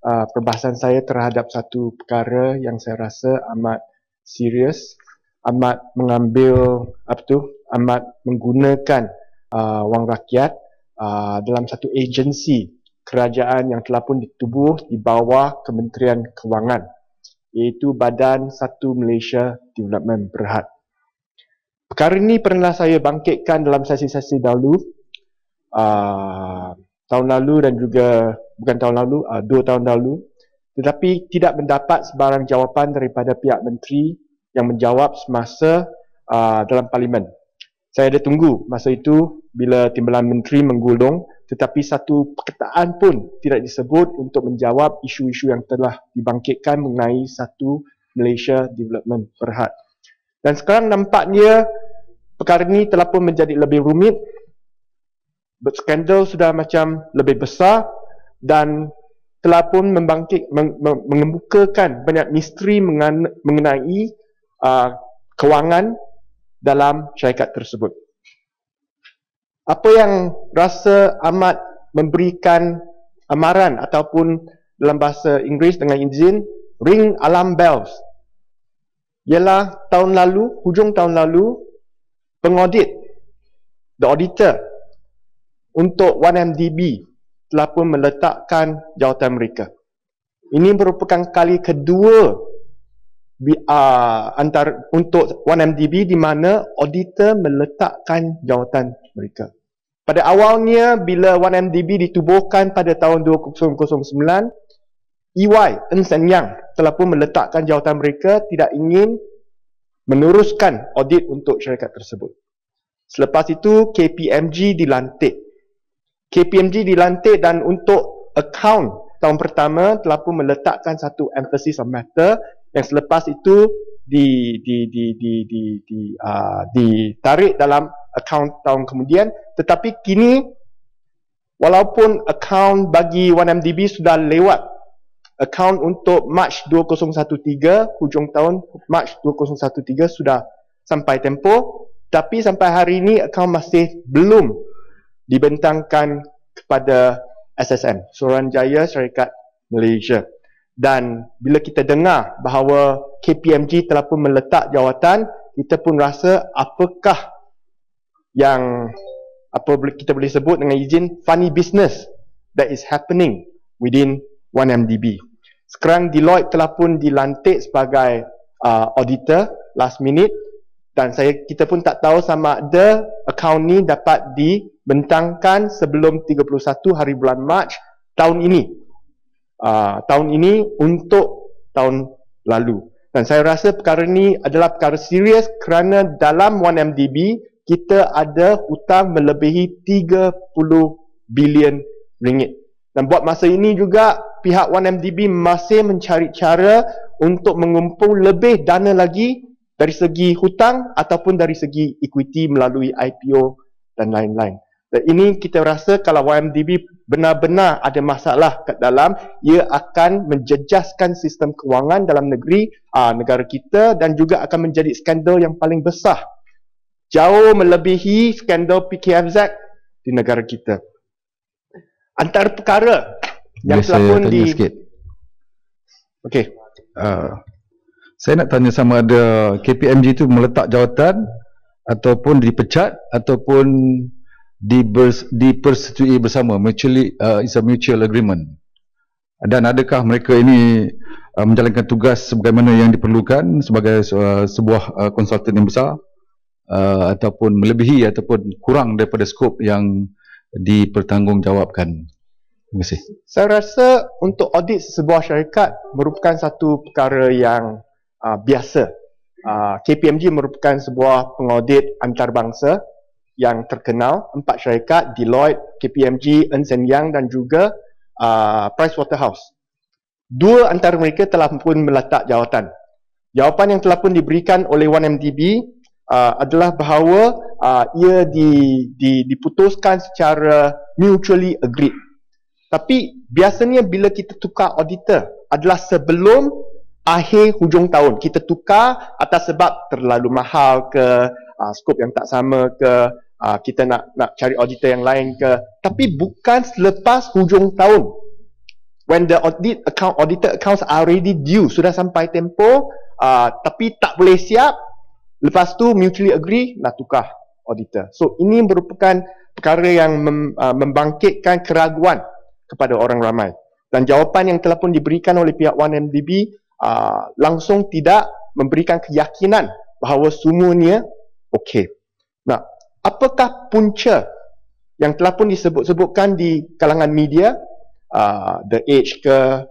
perbahasan saya terhadap satu perkara yang saya rasa amat serius, amat mengambil amat menggunakan wang rakyat dalam satu agensi kerajaan yang telah pun ditubuh di bawah Kementerian Kewangan, iaitu Badan Satu Malaysia Development Berhad. Perkara ini pernah saya bangkitkan dalam sesi-sesi dahulu, tahun lalu dan juga bukan tahun lalu, 2 tahun lalu, tetapi tidak mendapat sebarang jawapan daripada pihak menteri yang menjawab semasa dalam parlimen. Saya ada tunggu masa itu bila timbalan menteri menggulung, tetapi satu perkataan pun tidak disebut untuk menjawab isu-isu yang telah dibangkitkan mengenai Satu Malaysia Development Berhad. Dan sekarang nampaknya perkara ini telah pun menjadi lebih rumit, skandal sudah macam lebih besar dan telah pun mengemukakan banyak misteri mengenai kewangan dalam syarikat tersebut. Apa yang rasa amat memberikan amaran ataupun dalam bahasa Inggeris dengan izin ring alarm bells ialah tahun lalu, hujung tahun lalu, pengaudit, the auditor untuk 1MDB telah pun meletakkan jawatan mereka. Ini merupakan kali kedua untuk 1MDB di mana auditor meletakkan jawatan mereka. Pada awalnya bila 1MDB ditubuhkan pada tahun 2009, EY, Ernst & Young telah pun meletakkan jawatan mereka tidak ingin meneruskan audit untuk syarikat tersebut. Selepas itu KPMG dilantik. KPMG dilantik dan untuk akaun tahun pertama telah pun meletakkan satu emphasis on matter yang selepas itu ditarik dalam akaun tahun kemudian, tetapi kini walaupun akaun bagi 1MDB sudah lewat, akaun untuk Mac 2013, hujung tahun Mac 2013 sudah sampai tempoh, tapi sampai hari ini akaun masih belum dibentangkan kepada SSM, Suruhanjaya Syarikat Malaysia. Dan bila kita dengar bahawa KPMG telah pun meletak jawatan, kita pun rasa apakah yang kita boleh sebut dengan izin funny business that is happening within 1MDB. Sekarang Deloitte telah pun dilantik sebagai auditor last minute dan kita pun tak tahu sama ada akaun ni dapat dibentangkan sebelum 31 hari bulan Mac tahun ini. Tahun ini untuk tahun lalu. Dan saya rasa perkara ini adalah perkara serius kerana dalam 1MDB kita ada hutang melebihi 30 bilion ringgit. Dan buat masa ini juga pihak 1MDB masih mencari cara untuk mengumpul lebih dana lagi dari segi hutang ataupun dari segi equity melalui IPO dan lain-lain. Dan ini kita rasa kalau 1MDB benar-benar ada masalah kat dalam, ia akan menjejaskan sistem kewangan dalam negara kita dan juga akan menjadi skandal yang paling besar. Jauh melebihi skandal PKFZ di negara kita. Antara perkara yang telah pun Okey. Saya nak tanya sama ada KPMG itu meletak jawatan ataupun dipecat ataupun dipersetujui bersama, mutually is a mutual agreement, dan adakah mereka ini menjalankan tugas sebagaimana yang diperlukan sebagai sebuah konsultan yang besar ataupun melebihi ataupun kurang daripada skop yang dipertanggungjawabkan. Terima kasih. Saya rasa untuk audit sebuah syarikat merupakan satu perkara yang biasa. KPMG merupakan sebuah pengaudit antarabangsa yang terkenal, 4 syarikat, Deloitte, KPMG, Ernst & Young dan juga Pricewaterhouse. 2 antara mereka telah pun meletak jawatan. Jawapan yang telah pun diberikan oleh 1MDB adalah bahawa ia diputuskan secara mutually agreed. Tapi biasanya bila kita tukar auditor adalah sebelum akhir hujung tahun. Kita tukar atas sebab terlalu mahal ke, skop yang tak sama ke, kita nak cari auditor yang lain ke, tapi bukan selepas hujung tahun. when the audited accounts are already due, sudah sampai tempoh, tapi tak boleh siap, lepas tu mutually agree nak tukar auditor. So ini merupakan perkara yang membangkitkan keraguan kepada orang ramai. Dan jawapan yang telah pun diberikan oleh pihak 1MDB langsung tidak memberikan keyakinan bahawa semuanya okey. Nah, apakah punca yang telah pun disebut-sebutkan di kalangan media, The Age ke,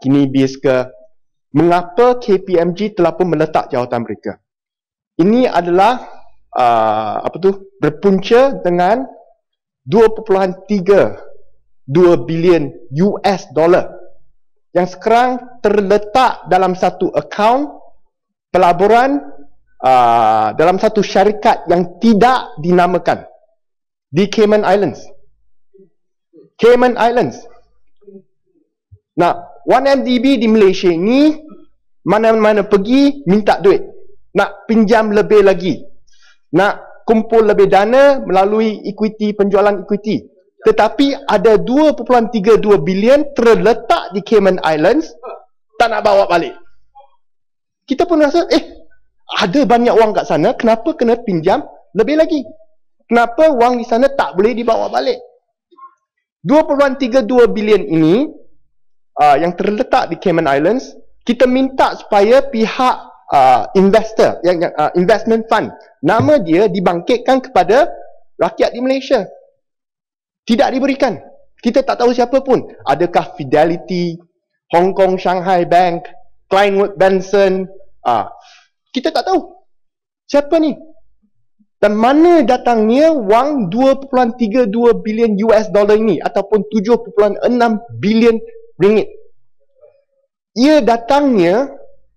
Kinibiz ke, mengapa KPMG telah pun meletak jawatan mereka? Ini adalah berpunca dengan 2.32 bilion US dollar yang sekarang terletak dalam satu akaun pelaburan dalam satu syarikat yang tidak dinamakan di Cayman Islands. Cayman Islands. Nah, 1MDB di Malaysia ni mana-mana pergi minta duit, nak pinjam lebih lagi, nak kumpul lebih dana melalui equity, penjualan equity. Tetapi ada 2.32 bilion terletak di Cayman Islands, tak nak bawa balik. Kita pun rasa, ada banyak wang kat sana, kenapa kena pinjam lebih lagi? Kenapa wang di sana tak boleh dibawa balik? 2.32 bilion ini yang terletak di Cayman Islands, kita minta supaya pihak investor, investment fund, nama dia dibangkitkan kepada rakyat di Malaysia. Tidak diberikan. Kita tak tahu siapa pun. Adakah Fidelity, Hong Kong Shanghai Bank, Kleinwood Benson, kita tak tahu siapa ni. Dan mana datangnya wang 2.32 bilion US dollar ini ataupun 7.6 bilion ringgit. Ia datangnya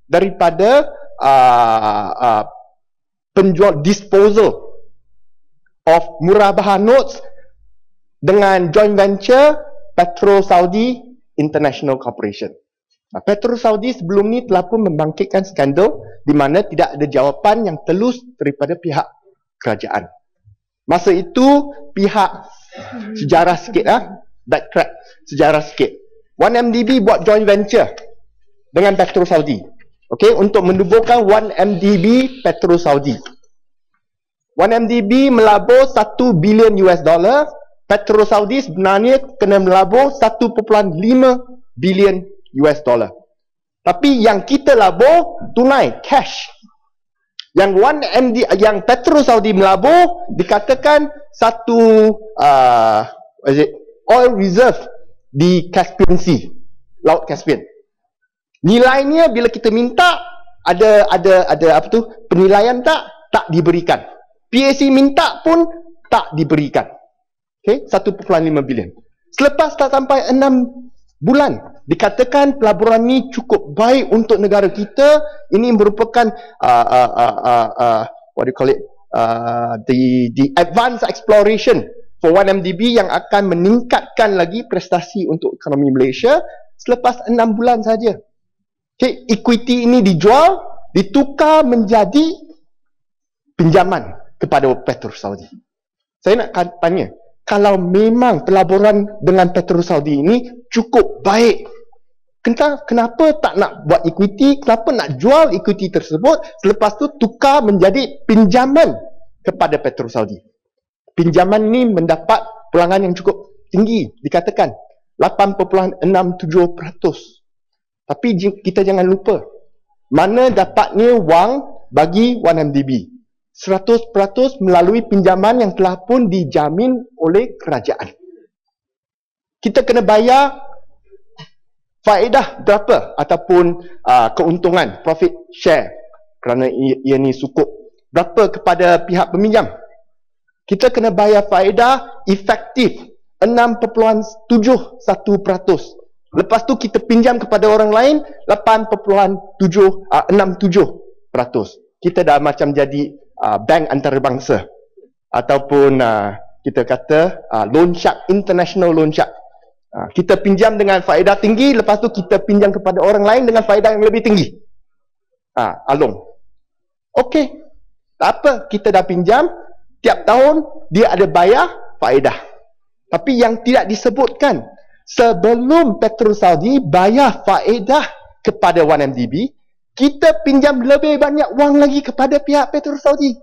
daripada penjual disposal of murabaha notes dengan joint venture Petro Saudi International Corporation. Petro Saudi sebelum ni telah pun membangkitkan skandal di mana tidak ada jawapan yang telus daripada pihak kerajaan. Masa itu pihak sejarah sikit backtrack sejarah sikit. 1MDB buat joint venture dengan Petro Saudi. Okey, untuk menubuhkan 1MDB Petro Saudi. 1MDB melabur 1 bilion US dollar. Petro Saudi sebenarnya kena melabur 1.5 bilion US dollar. Tapi yang kita labur tunai, cash. Yang 1MD, yang Petro Saudi melabur dikatakan satu oil reserve di Caspian Sea, Laut Caspian. Nilainya bila kita minta ada penilaian tak diberikan. PAC minta pun tak diberikan. Okey, 1.5 bilion. Selepas tak sampai 6 bulan dikatakan pelaburan ni cukup baik untuk negara kita. Ini merupakan what do you call it, the advanced exploration for 1MDB yang akan meningkatkan lagi prestasi untuk ekonomi Malaysia. Selepas 6 bulan saja, okay, equity ini dijual, ditukar menjadi pinjaman kepada Petro Saudi. Saya nak tanya, kalau memang pelaburan dengan Petro Saudi ini cukup baik, kenapa tak nak buat equity? Kenapa nak jual equity tersebut, selepas tu tukar menjadi pinjaman kepada Petro Saudi? Pinjaman ini mendapat pulangan yang cukup tinggi, dikatakan 8.67%. Tapi kita jangan lupa, mana dapatnya wang bagi 1MDB? 100% melalui pinjaman yang telah pun dijamin oleh kerajaan. Kita kena bayar faedah berapa ataupun keuntungan, profit share, kerana ia ni sukuk berapa kepada pihak peminjam. Kita kena bayar faedah efektif 6.71%. Lepas tu kita pinjam kepada orang lain 8.67%. Kita dah macam jadi bank antarabangsa ataupun kita kata loan shark, international loan shark. Kita pinjam dengan faedah tinggi, lepas tu kita pinjam kepada orang lain dengan faedah yang lebih tinggi. Along. Okey, tak apa, kita dah pinjam, tiap tahun dia ada bayar faedah. Tapi yang tidak disebutkan, sebelum Petrol Saudi bayar faedah kepada 1MDB, kita pinjam lebih banyak wang lagi kepada pihak Petrol Saudi.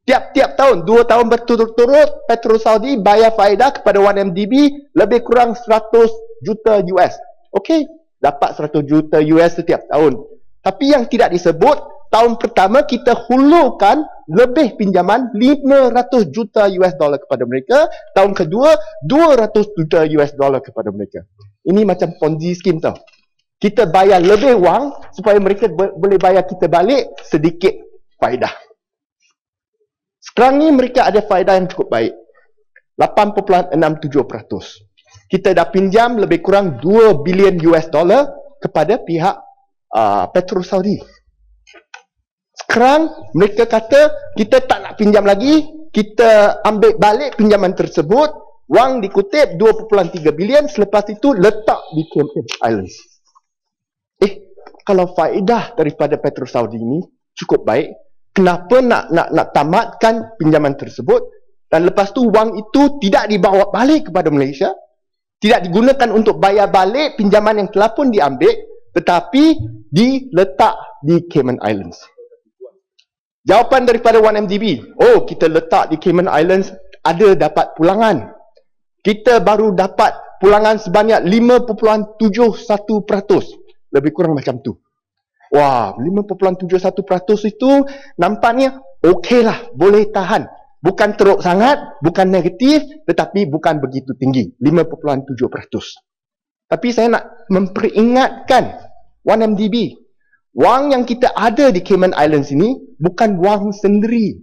Tiap-tiap tahun, 2 tahun berturut-turut, Petrol Saudi bayar faedah kepada 1MDB lebih kurang 100 juta US. Okey, dapat 100 juta US setiap tahun. Tapi yang tidak disebut, tahun pertama kita hulurkan lebih pinjaman 500 juta US dollar kepada mereka. Tahun kedua, 200 juta US dollar kepada mereka. Ini macam Ponzi scheme tau. Kita bayar lebih wang supaya mereka boleh bayar kita balik sedikit faedah. Sekarang ni mereka ada faedah yang cukup baik. 8.67%. Kita dah pinjam lebih kurang 2 bilion US dollar kepada pihak Petrol Saudi. Sekarang mereka kata kita tak nak pinjam lagi, kita ambil balik pinjaman tersebut, wang dikutip 2.3 bilion, selepas itu letak di Cayman Islands. Kalau faedah daripada Petrol Saudi ini cukup baik, kenapa nak tamatkan pinjaman tersebut dan lepas tu wang itu tidak dibawa balik kepada Malaysia, tidak digunakan untuk bayar balik pinjaman yang telah pun diambil, tetapi diletak di Cayman Islands. Jawapan daripada 1MDB, kita letak di Cayman Islands, ada dapat pulangan. Kita baru dapat pulangan sebanyak 5.71%. Lebih kurang macam tu. Wah, 5.71% itu nampaknya okey lah, boleh tahan. Bukan teruk sangat, bukan negatif, tetapi bukan begitu tinggi, 5.7%. Tapi saya nak memperingatkan 1MDB, wang yang kita ada di Cayman Islands ini bukan wang sendiri.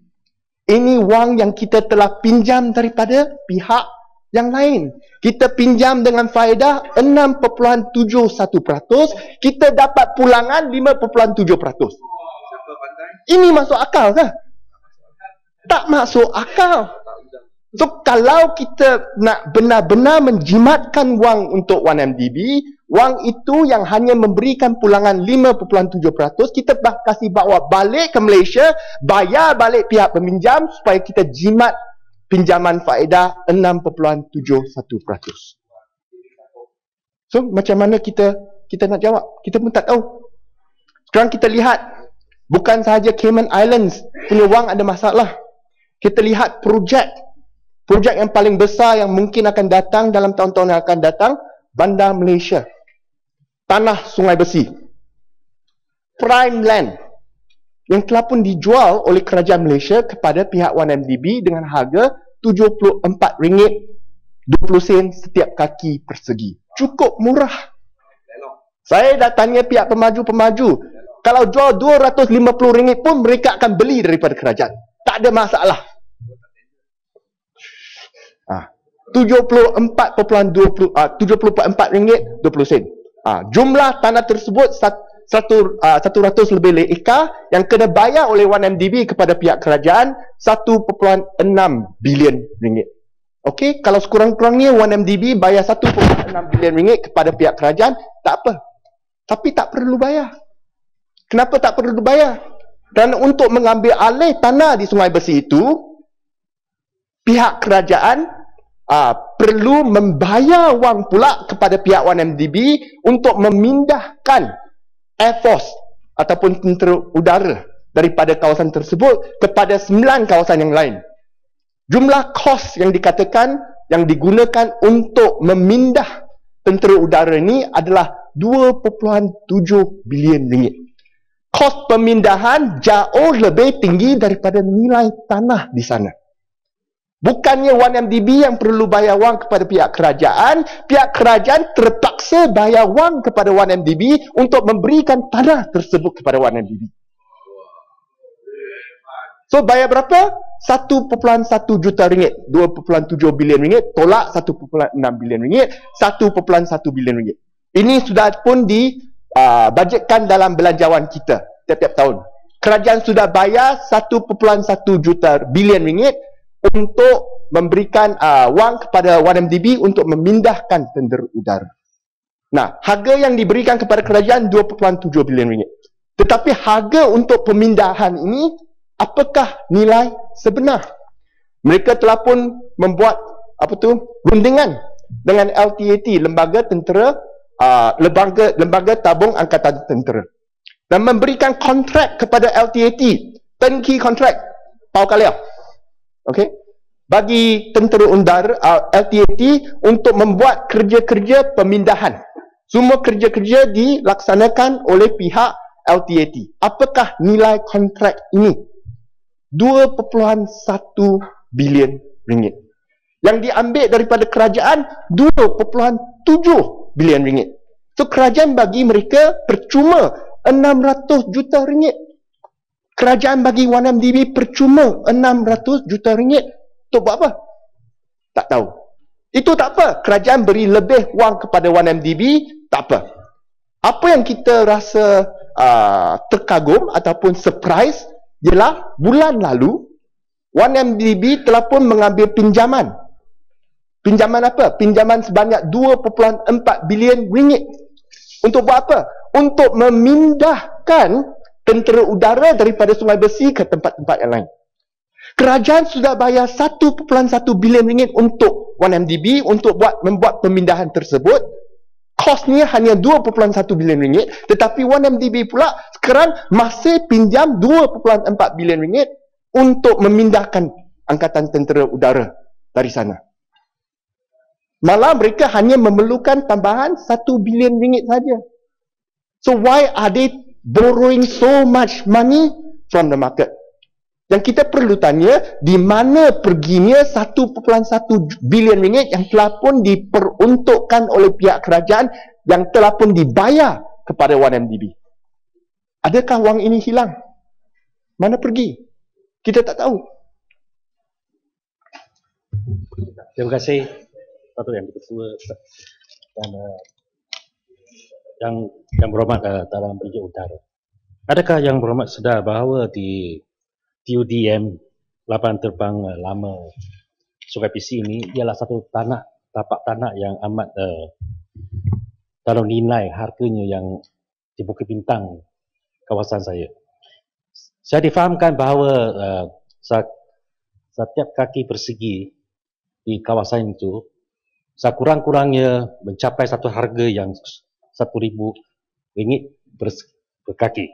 Ini wang yang kita telah pinjam daripada pihak yang lain. Kita pinjam dengan faedah 6.71%, kita dapat pulangan 5.7%. Ini masuk akal ke? Tak masuk akal. So, kalau kita nak benar-benar menjimatkan wang untuk 1MDB, wang itu yang hanya memberikan pulangan 5.7%, kita kasih bawa balik ke Malaysia, bayar balik pihak peminjam supaya kita jimat pinjaman faedah 6.71%. So, macam mana kita nak jawab? Kita pun tak tahu. Sekarang kita lihat, bukan sahaja Cayman Islands punya wang ada masalah. Kita lihat projek yang paling besar yang mungkin akan datang dalam tahun-tahun yang akan datang, Bandar Malaysia. Tanah Sungai Besi. Prime land yang telah pun dijual oleh kerajaan Malaysia kepada pihak 1MDB dengan harga RM74.20 setiap kaki persegi. Cukup murah. Saya dah tanya pihak pemaju-pemaju, kalau jual RM250 pun mereka akan beli daripada kerajaan. Tak ada masalah. 74.20 jumlah tanah tersebut 100 lebih ekar yang kena bayar oleh 1MDB kepada pihak kerajaan 1.6 bilion ringgit. Okey, kalau sekurang-kurangnya 1MDB bayar 1.6 bilion ringgit kepada pihak kerajaan, tak apa. Tapi tak perlu bayar. Kenapa tak perlu bayar? Dan untuk mengambil alih tanah di Sungai Besi itu, pihak kerajaan perlu membayar wang pula kepada pihak 1MDB untuk memindahkan Air Force ataupun tentera udara daripada kawasan tersebut kepada 9 kawasan yang lain. Jumlah kos yang dikatakan yang digunakan untuk memindah tentera udara ini adalah 2.7 bilion ringgit. Kos pemindahan jauh lebih tinggi daripada nilai tanah di sana. Bukannya 1MDB yang perlu bayar wang kepada pihak kerajaan terpaksa bayar wang kepada 1MDB untuk memberikan tanah tersebut kepada 1MDB. So, bayar berapa? 1.1 juta ringgit. 2.7 bilion ringgit, tolak 1.6 bilion ringgit, 1.1 bilion ringgit. Ini sudah pun dibajetkan dalam belanjawan kita tiap-tiap tahun. Kerajaan sudah bayar 1.1 juta bilion ringgit untuk memberikan wang kepada 1MDB untuk memindahkan tentera udara. Nah, harga yang diberikan kepada kerajaan 2.7 bilion ringgit. Tetapi harga untuk pemindahan ini, apakah nilai sebenar? Mereka telah pun membuat rundingan dengan LTAT, Lembaga Tentera Lembaga Tabung Angkatan Tentera, dan memberikan kontrak kepada LTAT, turnkey kontrak Pau Kalia, okey, bagi tentera udara LTAT untuk membuat kerja-kerja pemindahan. Semua kerja-kerja dilaksanakan oleh pihak LTAT. Apakah nilai kontrak ini? 2.1 bilion ringgit. Yang diambil daripada kerajaan 2.7 bilion ringgit. So kerajaan bagi mereka percuma 600 juta ringgit. Kerajaan bagi 1MDB percuma 600 juta ringgit. Untuk buat apa? Tak tahu. Itu tak apa. Kerajaan beri lebih wang kepada 1MDB, tak apa. Apa yang kita rasa terkagum ataupun surprise ialah bulan lalu 1MDB telah pun mengambil pinjaman. Pinjaman apa? Pinjaman sebanyak 2.4 bilion ringgit. Untuk buat apa? Untuk memindahkan tentera udara daripada Sungai Besi ke tempat-tempat yang lain. Kerajaan sudah bayar 1.1 bilion ringgit untuk 1MDB untuk membuat pemindahan tersebut. Kosnya hanya 2.1 bilion ringgit, tetapi 1MDB pula sekarang masih pinjam 2.4 bilion ringgit untuk memindahkan Angkatan Tentera Udara dari sana. Malah mereka hanya memerlukan tambahan 1 bilion ringgit saja. So why are they borrowing so much money from the market? Yang kita perlu tanya, di mana perginya 1.1 bilion ringgit yang telah pun diperuntukkan oleh pihak kerajaan yang telah pun dibayar kepada 1MDB? Adakah wang ini hilang? Mana pergi? Kita tak tahu. Terima kasih Datuk Yang Ketua dan yang berhormat dalam bidang udara. Adakah yang berhormat sedar bahawa di TUDM lapangan terbang lama Sungai PC ini ialah satu tapak tanah yang amat dalam nilai harganya yang di Bukit Bintang kawasan saya. Saya difahamkan bahawa setiap kaki persegi di kawasan itu sekurang-kurangnya mencapai satu harga yang RM1,000 per kaki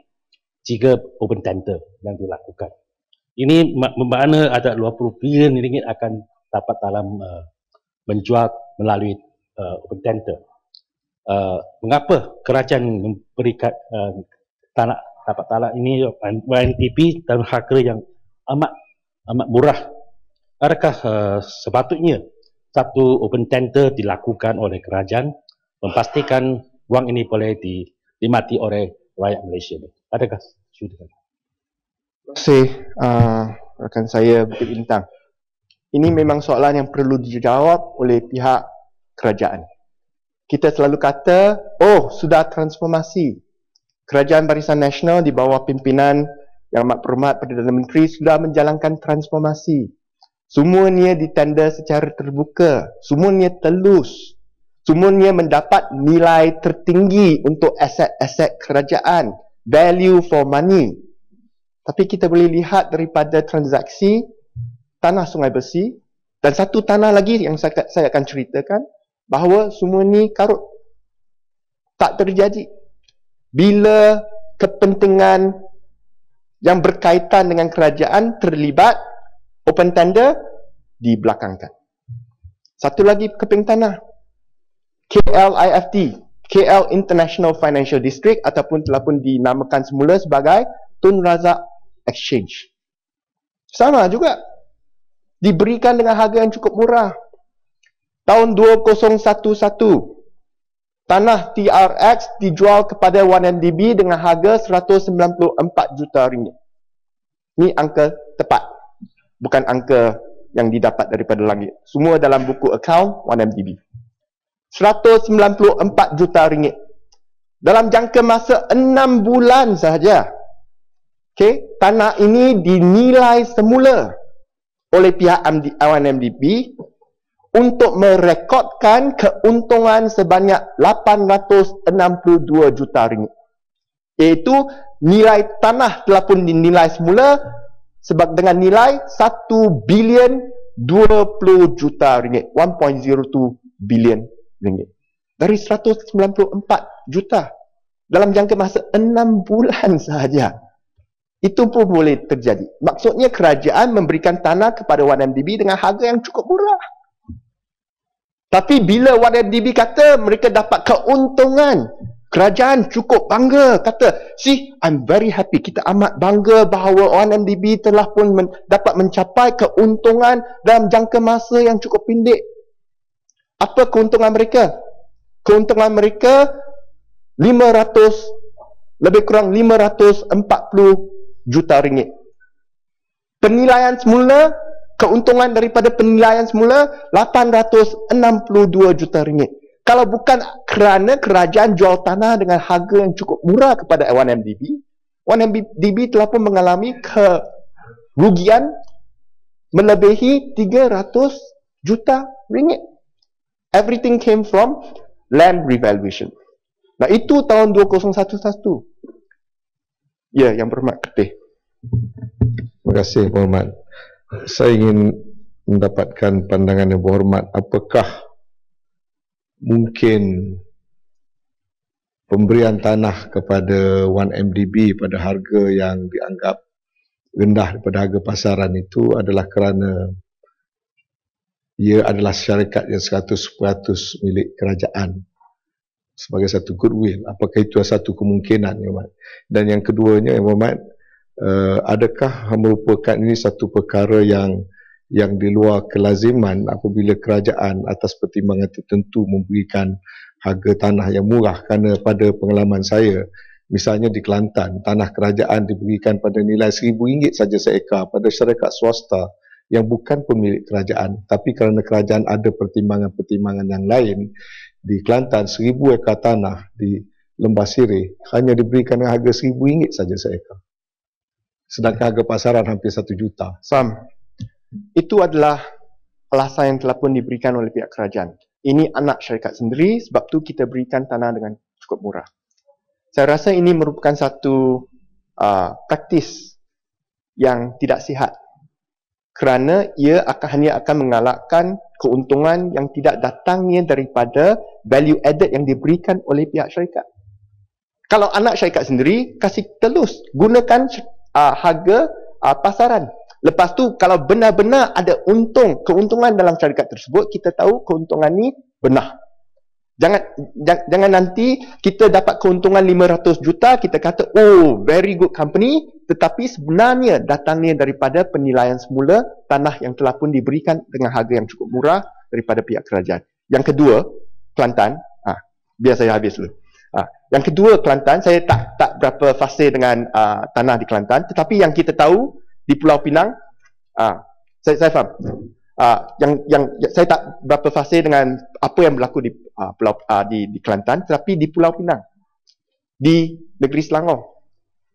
jika open tender yang dilakukan. Ini bermakna ada 20 bilion ringgit akan dapat dalam menjual melalui open tender. Mengapa kerajaan memberikan tapak tanah ini 1MDB dalam harga yang amat murah? Adakah sepatutnya satu open tender dilakukan oleh kerajaan memastikan wang ini boleh dinikmati oleh rakyat Malaysia? Adakah sudah? Terima kasih rakan saya Bukit Bintang. Ini memang soalan yang perlu dijawab oleh pihak kerajaan. Kita selalu kata, oh sudah transformasi. Kerajaan Barisan Nasional di bawah pimpinan Yang Amat Berhormat Perdana Menteri sudah menjalankan transformasi. Semuanya ditender secara terbuka. Semuanya telus. Semuanya mendapat nilai tertinggi untuk aset-aset kerajaan. Value for money. Tapi kita boleh lihat daripada transaksi tanah Sungai Besi dan satu tanah lagi yang saya akan ceritakan bahawa semua ni karut. Tak terjadi. Bila kepentingan yang berkaitan dengan kerajaan terlibat, open tender dibelakangkan. Satu lagi keping tanah. KLIFT, KL International Financial District ataupun telah pun dinamakan semula sebagai Tun Razak Exchange. Sama juga. Diberikan dengan harga yang cukup murah. Tahun 2011, tanah TRX dijual kepada 1MDB dengan harga 194 juta ringgit. Ini angka tepat. Bukan angka yang didapat daripada langit. Semua dalam buku akaun 1MDB. 194 juta ringgit. Dalam jangka masa 6 bulan sahaja. Okay, tanah ini dinilai semula oleh pihak 1MDB untuk merekodkan keuntungan sebanyak 862 juta ringgit. Iaitu nilai tanah telah pun dinilai semula sebab dengan nilai 1 bilion 20 juta ringgit, 1.02 bilion ringgit. Dari 194 juta dalam jangka masa 6 bulan sahaja. Itu pun boleh terjadi. Maksudnya kerajaan memberikan tanah kepada 1MDB dengan harga yang cukup murah. Tapi bila 1MDB kata mereka dapat keuntungan, kerajaan cukup bangga. Kata, see, I'm very happy. Kita amat bangga bahawa 1MDB telah pun dapat mencapai keuntungan dalam jangka masa yang cukup pendek. Apa keuntungan mereka? Keuntungan mereka 500, lebih kurang 540 juta ringgit. Penilaian semula, keuntungan daripada penilaian semula 862 juta ringgit. Kalau bukan kerana kerajaan jual tanah dengan harga yang cukup murah kepada 1MDB, 1MDB telah pun mengalami kerugian melebihi 300 juta ringgit. Everything came from land revaluation. Nah, itu tahun 2011. Ya, Yang Berhormat Ketih. Terima kasih, Berhormat. Saya ingin mendapatkan pandangan Yang Berhormat. Apakah mungkin pemberian tanah kepada 1MDB pada harga yang dianggap rendah daripada harga pasaran itu adalah kerana ia adalah syarikat yang 100% milik kerajaan sebagai satu goodwill? Apakah itu satu kemungkinan, Yang Berhormat? Dan yang keduanya, Yang Berhormat, adakah merupakan ini satu perkara yang di luar kelaziman apabila kerajaan atas pertimbangan tertentu memberikan harga tanah yang murah? Kerana pada pengalaman saya, misalnya di Kelantan, tanah kerajaan diberikan pada nilai RM1,000 saja seekar pada syarikat swasta yang bukan pemilik kerajaan. Tapi kerana kerajaan ada pertimbangan-pertimbangan yang lain, di Kelantan 1,000 ekar tanah di Lembah Sireh hanya diberikan dengan harga RM1,000 saja seekar. Sedangkan harga pasaran hampir 1 juta. Sam, itu adalah alasan yang telah pun diberikan oleh pihak kerajaan. Ini anak syarikat sendiri, sebab tu kita berikan tanah dengan cukup murah. Saya rasa ini merupakan satu praktis yang tidak sihat. Kerana ia hanya akan mengalahkan keuntungan yang tidak datangnya daripada value added yang diberikan oleh pihak syarikat. Kalau anak syarikat sendiri, kasih telus, gunakan harga pasaran. Lepas tu, kalau benar-benar ada keuntungan dalam syarikat tersebut, kita tahu keuntungan ni benar. Jangan nanti kita dapat keuntungan 500 juta, kita kata, oh, very good company, tetapi sebenarnya datangnya daripada penilaian semula tanah yang telah pun diberikan dengan harga yang cukup murah daripada pihak kerajaan. Yang kedua, Kelantan, biar saya habis dulu. Yang kedua, Kelantan, saya tak berapa fasih dengan tanah di Kelantan, tetapi yang kita tahu di Pulau Pinang, saya faham. Yang saya tak berapa fasih dengan apa yang berlaku di di Kelantan, tetapi di Pulau Pinang, di negeri Selangor,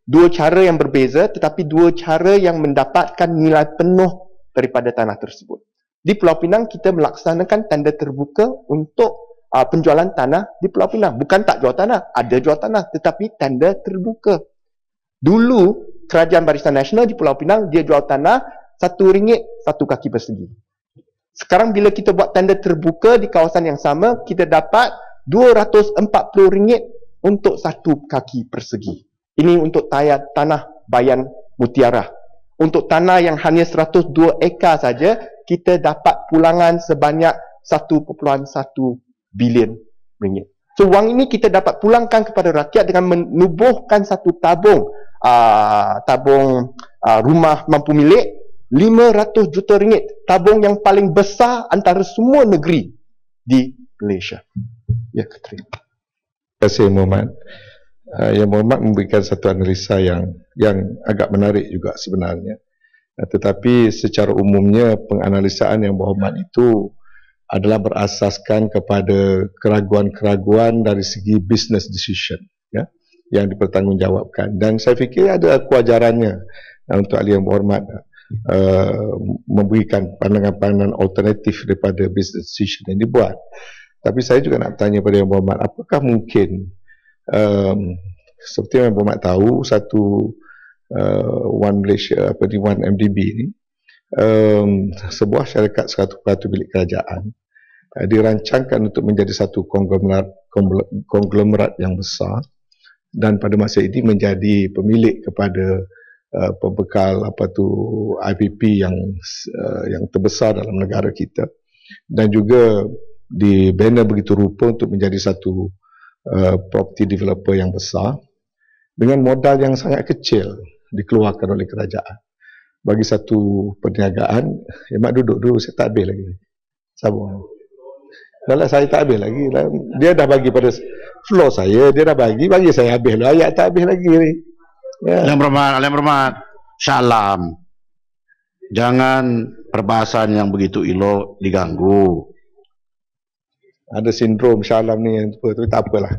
dua cara yang berbeza, tetapi dua cara yang mendapatkan nilai penuh daripada tanah tersebut. Di Pulau Pinang kita melaksanakan tender terbuka untuk penjualan tanah di Pulau Pinang. Bukan tak jual tanah, ada jual tanah, tetapi tender terbuka. Dulu Kerajaan Barisan Nasional di Pulau Pinang dia jual tanah RM1 satu kaki persegi. Sekarang bila kita buat tender terbuka di kawasan yang sama, kita dapat RM240 untuk satu kaki persegi. Ini untuk tanah Bayan Mutiara. Untuk tanah yang hanya 102 ekar saja, kita dapat pulangan sebanyak 1.1 bilion ringgit. So wang ini kita dapat pulangkan kepada rakyat dengan menubuhkan satu tabung rumah mampu milik 500 juta ringgit. Tabung yang paling besar antara semua negeri di Malaysia. Ya, Ketri. Terima kasih, Muhammad. Yang Muhammad memberikan satu analisa yang agak menarik juga sebenarnya. Tetapi secara umumnya penganalisaan yang Muhammad itu adalah berasaskan kepada keraguan-keraguan dari segi business decision, ya, yang dipertanggungjawabkan. Dan saya fikir ada kewajarannya untuk ahli yang berhormat memberikan pandangan-pandangan alternatif daripada business decision yang dibuat. Tapi saya juga nak bertanya pada yang berhormat, apakah mungkin seperti yang berhormat tahu, satu One Malaysia, One MDB ni sebuah syarikat 100% milik kerajaan. dirancangkan untuk menjadi satu konglomerat yang besar, dan pada masa ini menjadi pemilik kepada pembekal IPP yang terbesar dalam negara kita, dan juga dibina begitu rupa untuk menjadi satu property developer yang besar dengan modal yang sangat kecil dikeluarkan oleh kerajaan. Bagi satu perniagaan, mak duduk dulu, saya tak habis lagi. Sabar. Kalau saya tak habis lagi, dia dah bagi pada floor saya, dia dah bagi saya habis lah, ayat tak habis lagi ni. Ya. Alim berhormat, Syalam. Jangan perbahasan yang begitu elok diganggu. Ada sindrom Syalam ni yang tapi tak apalah.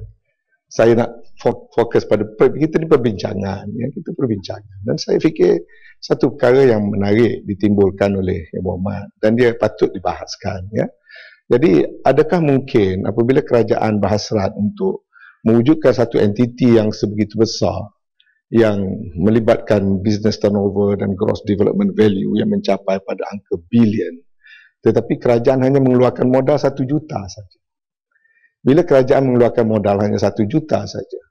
Saya nak fokus pada kita ni perbincangan, ya, kita perbincangan. Dan saya fikir satu perkara yang menarik ditimbulkan oleh Yang Berhormat dan dia patut dibahaskan, ya. Jadi adakah mungkin apabila kerajaan berhasrat untuk mewujudkan satu entiti yang sebegitu besar yang melibatkan business turnover dan gross development value yang mencapai pada angka bilion, tetapi kerajaan hanya mengeluarkan modal 1 juta saja. Bila kerajaan mengeluarkan modal hanya 1 juta saja,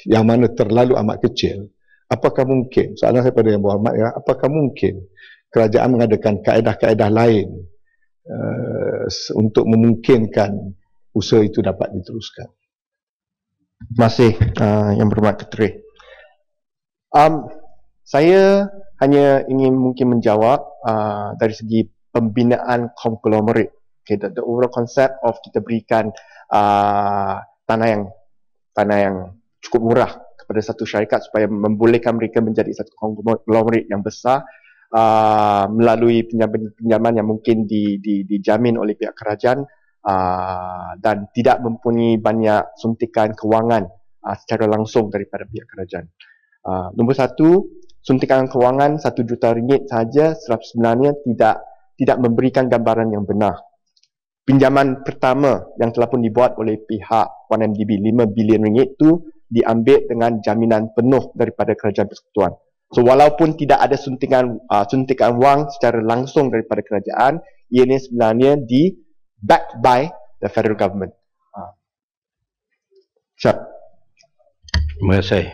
yang mana terlalu amat kecil, apakah mungkin, soalan saya pada Yang Berhormat, ya, apakah mungkin kerajaan mengadakan kaedah-kaedah lain untuk memungkinkan usaha itu dapat diteruskan? Terima kasih Yang Berhormat Ketua. Saya hanya ingin mungkin menjawab dari segi pembinaan konglomerat. Okay, the overall concept of kita berikan tanah yang cukup murah kepada satu syarikat supaya membolehkan mereka menjadi satu konglomerat yang besar melalui pinjaman yang mungkin dijamin oleh pihak kerajaan dan tidak mempunyai banyak suntikan kewangan secara langsung daripada pihak kerajaan. Nombor satu, suntikan kewangan RM1 juta sahaja sebenarnya tidak memberikan gambaran yang benar. Pinjaman pertama yang telah pun dibuat oleh pihak 1MDB RM5 bilion itu diambil dengan jaminan penuh daripada Kerajaan Persekutuan. So walaupun tidak ada suntikan wang secara langsung daripada kerajaan, ianya sebenarnya backed by the federal government. Terima kasih.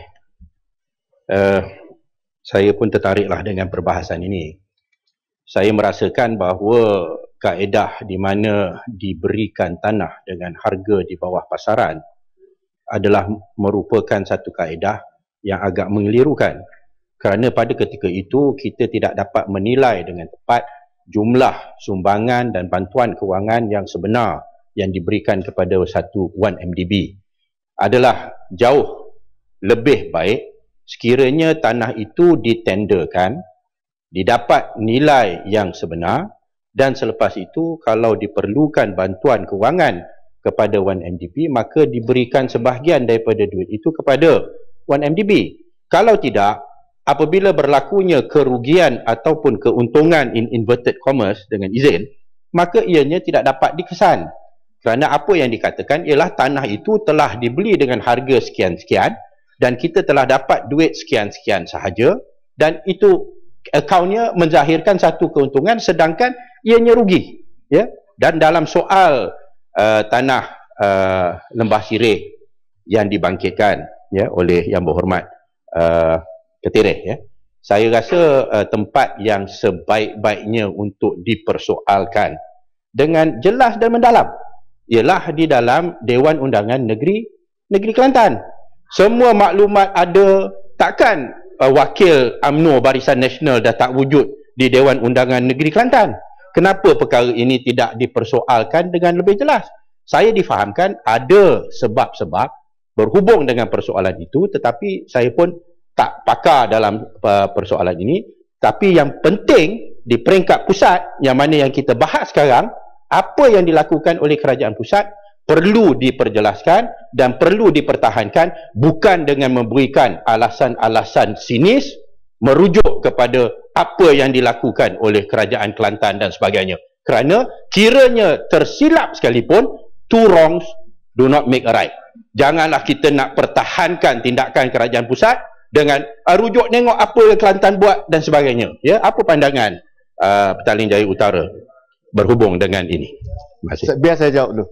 Saya pun tertariklah dengan perbahasan ini. Saya merasakan bahawa kaedah di mana diberikan tanah dengan harga di bawah pasaran adalah merupakan satu kaedah yang agak mengelirukan. Kerana pada ketika itu kita tidak dapat menilai dengan tepat jumlah sumbangan dan bantuan kewangan yang sebenar yang diberikan kepada satu 1MDB. Adalah jauh lebih baik sekiranya tanah itu ditenderkan, didapat nilai yang sebenar, dan selepas itu kalau diperlukan bantuan kewangan kepada 1MDB, maka diberikan sebahagian daripada duit itu kepada 1MDB. Kalau tidak, apabila berlakunya kerugian ataupun keuntungan in inverted commas dengan izin, maka ianya tidak dapat dikesan. Kerana apa yang dikatakan ialah tanah itu telah dibeli dengan harga sekian-sekian dan kita telah dapat duit sekian-sekian sahaja, dan itu akaunnya menzahirkan satu keuntungan sedangkan ianya rugi, ya. Dan dalam soal tanah Lembah Sireh yang dibangkitkan, ya, oleh Yang Berhormat Ketireh, ya, saya rasa tempat yang sebaik-baiknya untuk dipersoalkan dengan jelas dan mendalam ialah di dalam Dewan Undangan Negeri Kelantan. Semua maklumat ada. Takkan wakil UMNO Barisan Nasional dah tak wujud di Dewan Undangan Negeri Kelantan? Kenapa perkara ini tidak dipersoalkan dengan lebih jelas? Saya difahamkan ada sebab-sebab berhubung dengan persoalan itu, tetapi saya pun tak pakar dalam persoalan ini. Tapi yang penting di peringkat pusat, yang mana yang kita bahas sekarang, apa yang dilakukan oleh kerajaan pusat perlu diperjelaskan dan perlu dipertahankan, bukan dengan memberikan alasan-alasan sinis merujuk kepada apa yang dilakukan oleh kerajaan Kelantan dan sebagainya. Kerana kiranya tersilap sekalipun, two wrongs do not make a right. Janganlah kita nak pertahankan tindakan kerajaan pusat dengan rujuk tengok apa yang Kelantan buat dan sebagainya. Ya, apa pandangan Petaling Jaya Utara? berhubung dengan ini? Terima kasih. Biar saya jawab dulu.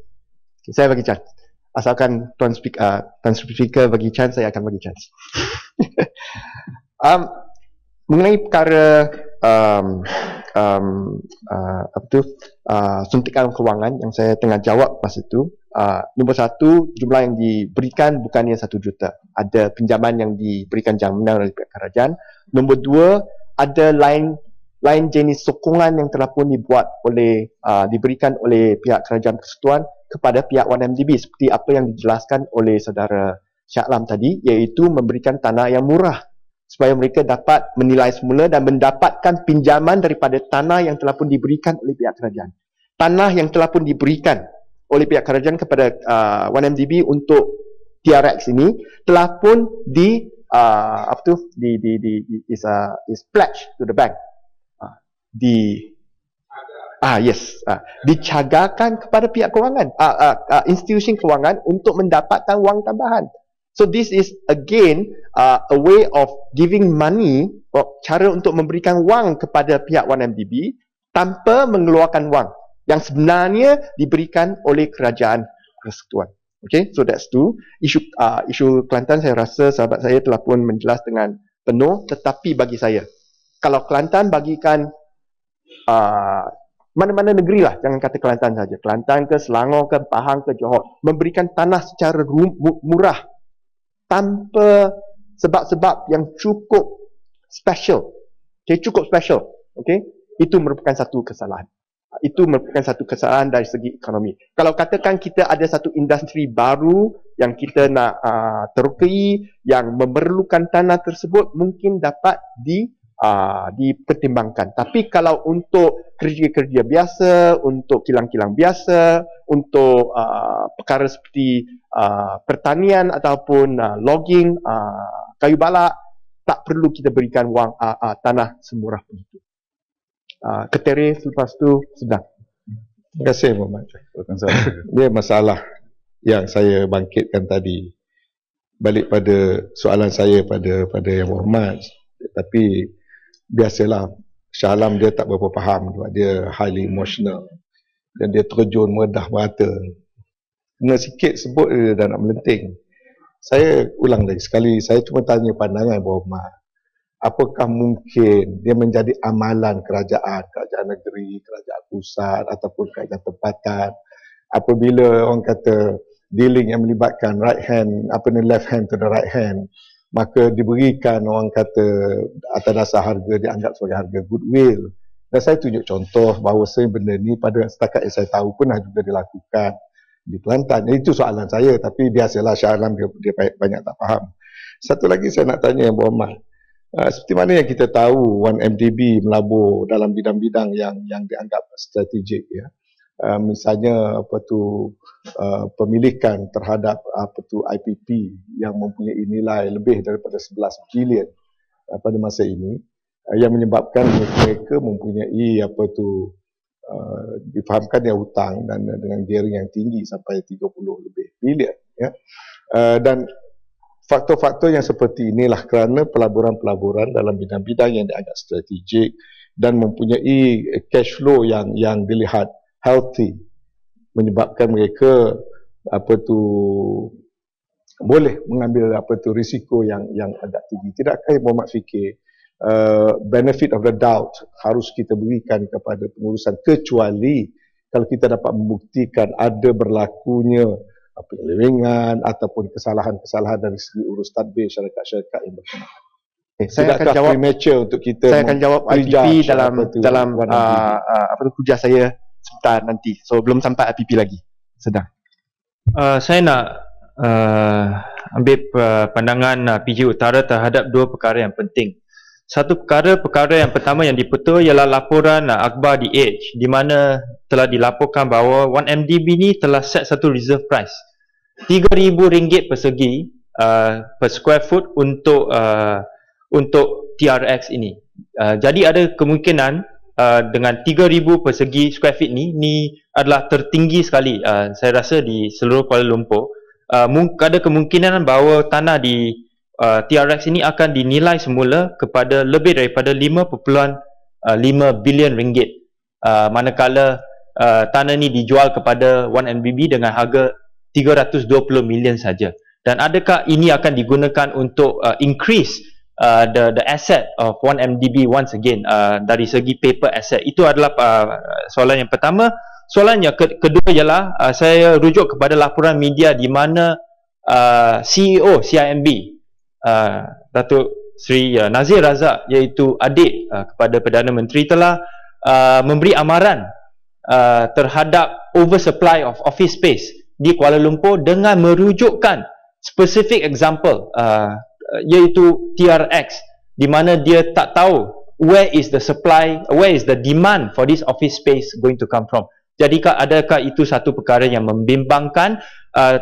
Saya bagi chance. Asalkan Tuan Speaker bagi chance, saya akan bagi chance. Mengenai perkara suntikan kewangan yang saya tengah jawab masa itu, nombor satu, jumlah yang diberikan bukannya 1 juta. Ada pinjaman yang diberikan jaminan oleh pihak kerajaan. Nombor dua, ada lain jenis sokongan yang telah pun diberikan oleh pihak kerajaan persekutuan kepada pihak 1MDB, seperti apa yang dijelaskan oleh saudara Shah Alam tadi, iaitu memberikan tanah yang murah supaya mereka dapat menilai semula dan mendapatkan pinjaman daripada tanah yang telah pun diberikan oleh pihak kerajaan. Tanah yang telah pun diberikan oleh pihak kerajaan kepada 1MDB untuk TRX ini telah pun is pledged to the bank. Dicagarkan kepada pihak kewangan, institusi kewangan untuk mendapatkan wang tambahan. So this is again a way of giving money, cara untuk memberikan wang kepada pihak 1MDB tanpa mengeluarkan wang yang sebenarnya diberikan oleh kerajaan persekutuan. Okay, so that's two. Isu Kelantan, saya rasa sahabat saya telah pun menjelas dengan penuh, tetapi bagi saya, kalau Kelantan bagikan mana-mana negeri lah, jangan kata Kelantan saja, Kelantan ke Selangor ke Pahang ke Johor, memberikan tanah secara murah tanpa sebab-sebab yang cukup special, itu merupakan satu kesalahan. Itu merupakan satu kesalahan dari segi ekonomi. Kalau katakan kita ada satu industri baru yang kita nak terokai, yang memerlukan tanah tersebut, mungkin dapat dipertimbangkan. Tapi kalau untuk kerja-kerja biasa, untuk kilang-kilang biasa, untuk perkara seperti pertanian ataupun logging, kayu balak, tak perlu kita berikan wang tanah semurah begitu. Keteri selepas tu sedang. Terima kasih Muhammad. Dia masalah yang saya bangkitkan tadi, balik pada soalan saya pada Yang Muhammad. Tapi biasalah, Shah Alam dia tak berapa faham sebab dia highly emotional dan dia terjun meredah merata. Kena sikit sebut dia dah nak melenting. Saya ulang lagi sekali, saya cuma tanya pandangan Muhammad. Apakah mungkin dia menjadi amalan kerajaan negeri, kerajaan pusat ataupun kerajaan tempatan, apabila orang kata dealing yang melibatkan left hand to the right hand, maka diberikan orang kata atas dasar harga dianggap sebagai harga goodwill. Dan saya tunjuk contoh bahawa benda ni pada setakat yang saya tahu pernah juga dilakukan di Kelantan. Itu soalan saya, tapi biasalah Shah Alam dia banyak tak faham. Satu lagi saya nak tanya Muhammad. Seperti mana yang kita tahu 1MDB melabur dalam bidang-bidang yang dianggap strategik, ya. Misalnya pemilikan terhadap IPP yang mempunyai nilai lebih daripada 11 bilion pada masa ini, yang menyebabkan mereka mempunyai difahamkan dia hutang dan dengan gearing yang tinggi sampai 30 lebih bilion, ya. Dan faktor-faktor yang seperti inilah kerana pelaburan-pelaburan dalam bidang-bidang yang dianggap strategik dan mempunyai cash flow yang dilihat healthy, menyebabkan mereka boleh mengambil risiko yang agak tinggi. Tidakkah Muhammad fikir benefit of the doubt harus kita berikan kepada pengurusan, kecuali kalau kita dapat membuktikan ada berlakunya penyelewengan ataupun kesalahan-kesalahan dari segi urus tadbir syarikat-syarikat yang berkenaan. Saya akan jawab premature untuk kita. Saya akan jawab IPP dalam hujah saya sebentar nanti. So belum sampai IPP lagi. Sedang. Saya nak ambil pandangan PJ Utara terhadap dua perkara yang penting. Satu perkara yang pertama yang dipetul ialah laporan akhbar di Edge, di mana telah dilaporkan bahawa 1MDB ni telah set satu reserve price RM3,000 persegi per square foot untuk TRX ini. Jadi ada kemungkinan dengan 3,000 persegi square feet ni adalah tertinggi sekali, saya rasa di seluruh Kuala Lumpur. Ada kemungkinan bahawa tanah di TRX ini akan dinilai semula kepada lebih daripada 5.5 bilion ringgit. manakala tanah ni dijual kepada 1MDB dengan harga 320 million saja. Dan adakah ini akan digunakan untuk increase the asset of 1MDB once again dari segi paper asset? Itu adalah soalan yang pertama. Soalan yang kedua ialah saya rujuk kepada laporan media di mana CEO CIMB Datuk Seri Nazir Razak, iaitu adik kepada Perdana Menteri, telah memberi amaran terhadap oversupply of office space di Kuala Lumpur dengan merujukkan specific example iaitu TRX, di mana dia tak tahu where is the supply, where is the demand for this office space going to come from. Jadi adakah itu satu perkara yang membimbangkan,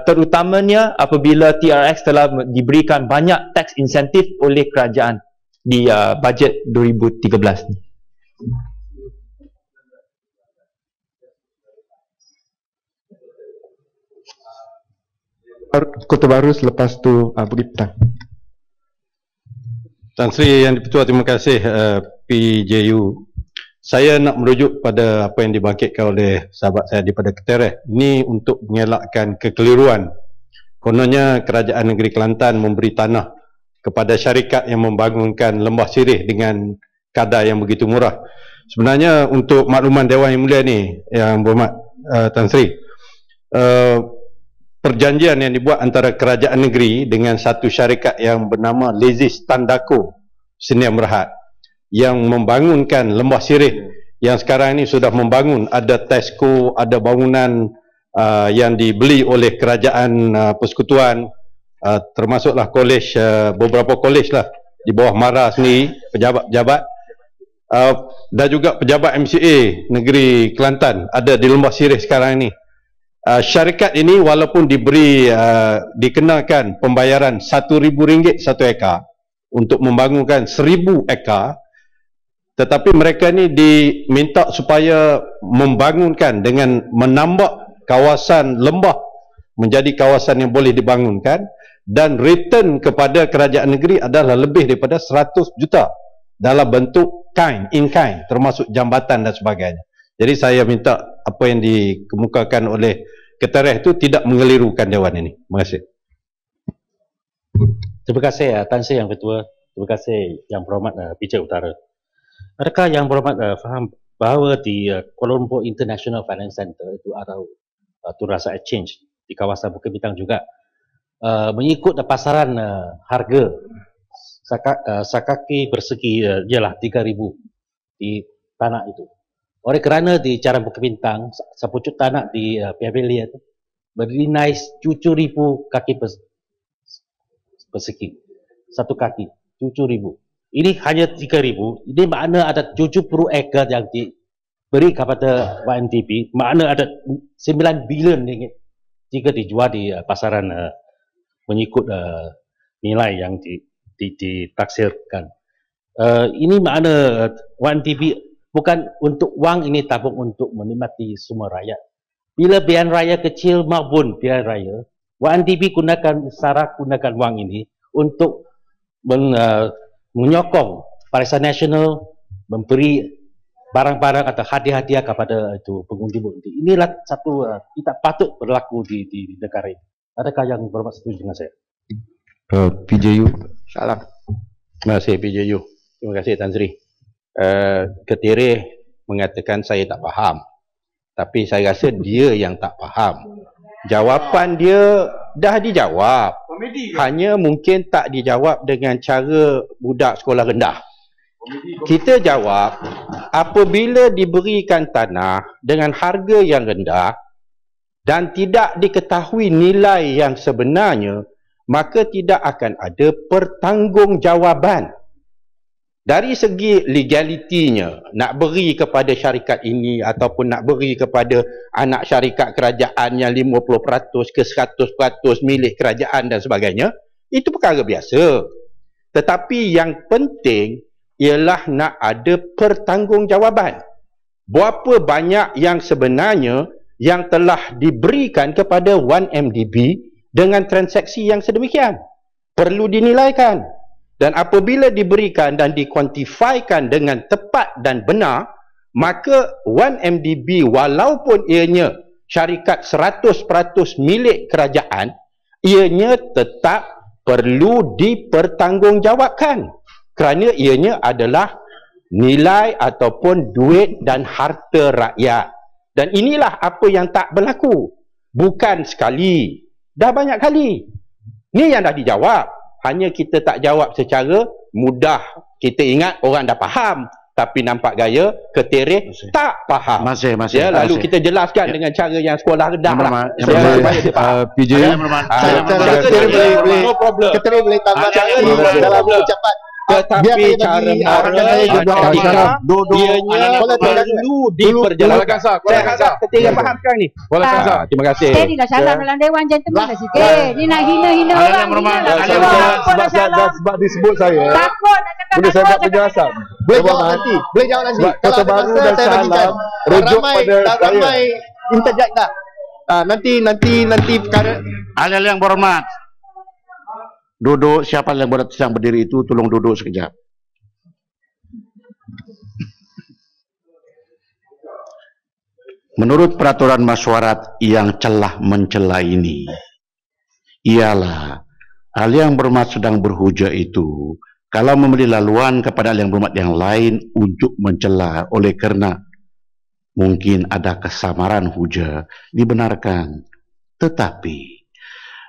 terutamanya apabila TRX telah diberikan banyak tax insentif oleh kerajaan di bajet 2013 ni? Kota Baru, selepas tu Bukit Petang. Tan Sri Yang Dipertua, terima kasih PJU. Saya nak merujuk pada apa yang dibangkitkan oleh sahabat saya daripada Ketereh. Ini untuk mengelakkan kekeliruan. Kononnya Kerajaan Negeri Kelantan memberi tanah kepada syarikat yang membangunkan Lembah Sirih dengan kadar yang begitu murah. Sebenarnya untuk makluman Dewan Yang Mulia ni, yang berhormat Tan Sri, perjanjian yang dibuat antara kerajaan negeri dengan satu syarikat yang bernama Lezis Tandako Sdn Bhd yang membangunkan Lembah Sirih, yang sekarang ini sudah membangun, ada Tesco, ada bangunan yang dibeli oleh kerajaan persekutuan, termasuklah kolej, beberapa kolej lah di bawah MARA sendiri, pejabat-pejabat, dan juga pejabat MCA negeri Kelantan ada di Lembah Sirih sekarang ini. Syarikat ini walaupun dikenakan pembayaran RM1,000 satu ekar untuk membangunkan 1,000 ekar, tetapi mereka ni diminta supaya membangunkan dengan menambah kawasan lembah menjadi kawasan yang boleh dibangunkan, dan return kepada kerajaan negeri adalah lebih daripada 100 juta dalam bentuk in kind, termasuk jambatan dan sebagainya. Jadi saya minta apa yang dikemukakan oleh Ketereh itu tidak mengelirukan Dewan ini. Terima kasih. Terima kasih Tan Sri Yang Ketua. Terima kasih Yang Berhormat PJ Utara. Adakah Yang Berhormat faham bahawa di Kuala Lumpur International Finance Center itu ada Tun Razak Exchange di kawasan Bukit Bintang juga, mengikut pasaran harga sakaki persegi ialah 3,000 di tanah itu. Oleh kerana di Jalan Bukit Bintang, sepucuk tanah di Pavilion bernilai 7,000 kaki persegi. Satu kaki, 7,000. Ini hanya 3,000. Ini makna ada 70 ekar yang diberi kepada YMTB. Makna ada 9 bilion ringgit jika dijual di pasaran mengikut nilai yang ditaksirkan. Ini makna YMTB bukan untuk wang ini tabung untuk menikmati semua rakyat. Bila pilihan raya kecil maupun pilihan raya, YMTB gunakan wang ini untuk menyokong Barisan Nasional, memberi barang-barang atau hadiah-hadiah kepada itu pengundi-pengundi. Inilah satu tidak patut berlaku di negara ini. Adakah yang berhormat setuju dengan saya? PJU. Salam. Terima kasih PJU. Terima kasih Tan Sri. Ketirih mengatakan saya tak faham, tapi saya rasa dia yang tak faham. Jawapan dia dah dijawab, hanya mungkin tak dijawab dengan cara budak sekolah rendah. Kita jawab, apabila diberikan tanah dengan harga yang rendah dan tidak diketahui nilai yang sebenarnya, maka tidak akan ada pertanggungjawaban. Dari segi legalitinya, nak beri kepada syarikat ini ataupun nak beri kepada anak syarikat kerajaan yang 50% ke 100% milik kerajaan dan sebagainya, itu perkara biasa. Tetapi yang penting ialah nak ada pertanggungjawaban. Berapa banyak yang sebenarnya yang telah diberikan kepada 1MDB dengan transaksi yang sedemikian? Perlu dinilaikan. Dan apabila diberikan dan dikuantifikasikan dengan tepat dan benar, maka 1MDB walaupun ianya syarikat 100% milik kerajaan, ianya tetap perlu dipertanggungjawabkan kerana ianya adalah nilai ataupun duit dan harta rakyat. Dan inilah apa yang tak berlaku. Bukan sekali, dah banyak kali. Ni yang dah dijawab. Hanya kita tak jawab secara mudah. Kita ingat orang dah faham, tapi nampak gaya ketereh tak faham. Ya, lalu kita jelaskan dengan cara yang sekolah rendah lah. Supaya dia faham. PJU. No problem. Ketereh boleh tambah dalam ucapan. Tetapi cara marah ianya perlu diperjalankan. Saya harap ketika faham sekarang ni. Terima kasih. Ni dah salah dalam Dewan Gentleman dah sikit. Ni nak hina-hina orang. Sebab disebut saya. Takut nak cakap. Boleh saya buat penjelasan? Boleh jawab nanti. Boleh jawab nanti. Kalau ada baru masa dan saya bagikan. rujuk pada Ramai interject dah. Nanti perkara. Ahli-ahli yang berhormat, duduk. Siapa yang sedang berdiri itu tolong duduk sekejap. Menurut peraturan mesyuarat yang celah mencela ini, ialah ahli yang berhormat sedang berhujah itu kalau memberi laluan kepada ahli yang berhormat yang lain untuk mencela oleh kerana mungkin ada kesamaran hujah, dibenarkan. Tetapi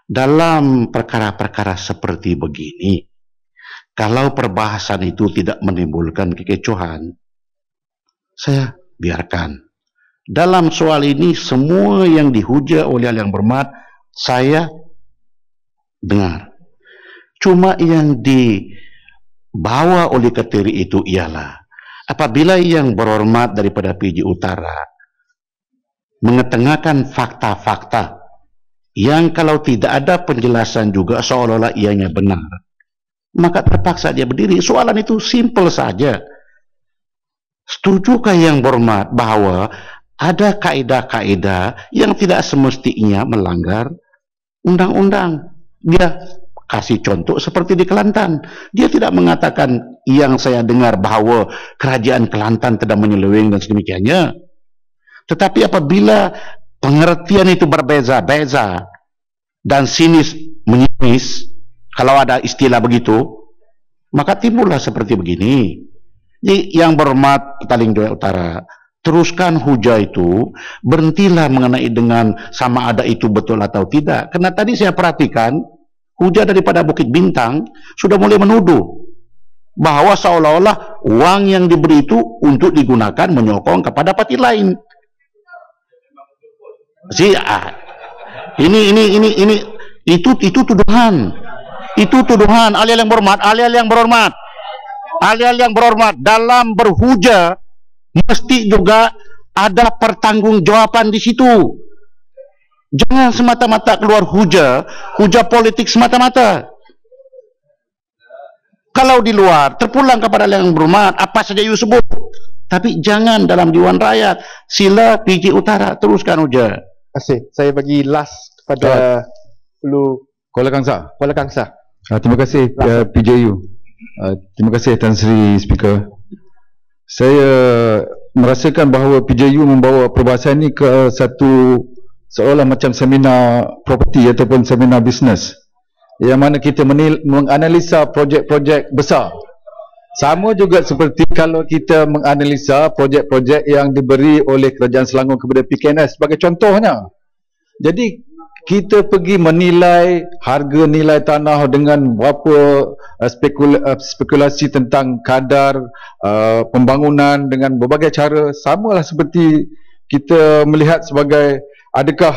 dalam perkara-perkara seperti begini, kalau perbahasan itu tidak menimbulkan kekecohan, saya biarkan. Dalam soal ini, semua yang dihujah oleh ahli yang berhormat, saya dengar. Cuma yang dibawa oleh Ketiri itu ialah, apabila yang berhormat daripada PJ Utara mengetengahkan fakta-fakta yang kalau tidak ada penjelasan juga seolah-olah ianya benar, maka terpaksa dia berdiri. Soalan itu simple saja. Setujukah yang berhormat bahawa ada kaedah-kaedah yang tidak semestinya melanggar undang-undang? Dia kasih contoh seperti di Kelantan. Dia tidak mengatakan yang saya dengar bahawa kerajaan Kelantan tidak menyeleweng dan sedemikiannya. Tetapi apabila pengertian itu berbeza-beza dan sinis menyinis, kalau ada istilah begitu, maka timbullah seperti begini. Jadi yang berhormat Petaling Jaya Utara, teruskan hujah itu, berhentilah mengenai dengan sama ada itu betul atau tidak. Karena tadi saya perhatikan, hujah daripada Bukit Bintang sudah mulai menuduh bahawa seolah-olah uang yang diberi itu untuk digunakan menyokong kepada parti lain. Ini itu tuduhan. Itu tuduhan. Ahli yang berhormat dalam berhujah mesti juga ada pertanggungjawaban di situ. Jangan semata-mata keluar hujah politik semata-mata. Kalau di luar terpulang kepada ahli yang berhormat apa saja you sebut, tapi jangan dalam Dewan Rakyat. Sila PJ Utara teruskan hujah. Terima kasih. Saya bagi last kepada Kuala Kangsar. Terima kasih PJU. Terima kasih Tan Sri Speaker. Saya merasakan bahawa PJU membawa perbahasan ini ke satu seolah macam seminar property ataupun seminar bisnes, yang mana kita menganalisa projek-projek besar. Sama juga seperti kalau kita menganalisa projek-projek yang diberi oleh Kerajaan Selangor kepada PKNS sebagai contohnya. Jadi kita pergi menilai harga nilai tanah dengan berapa spekulasi tentang kadar pembangunan dengan berbagai cara. Samalah seperti kita melihat sebagai adakah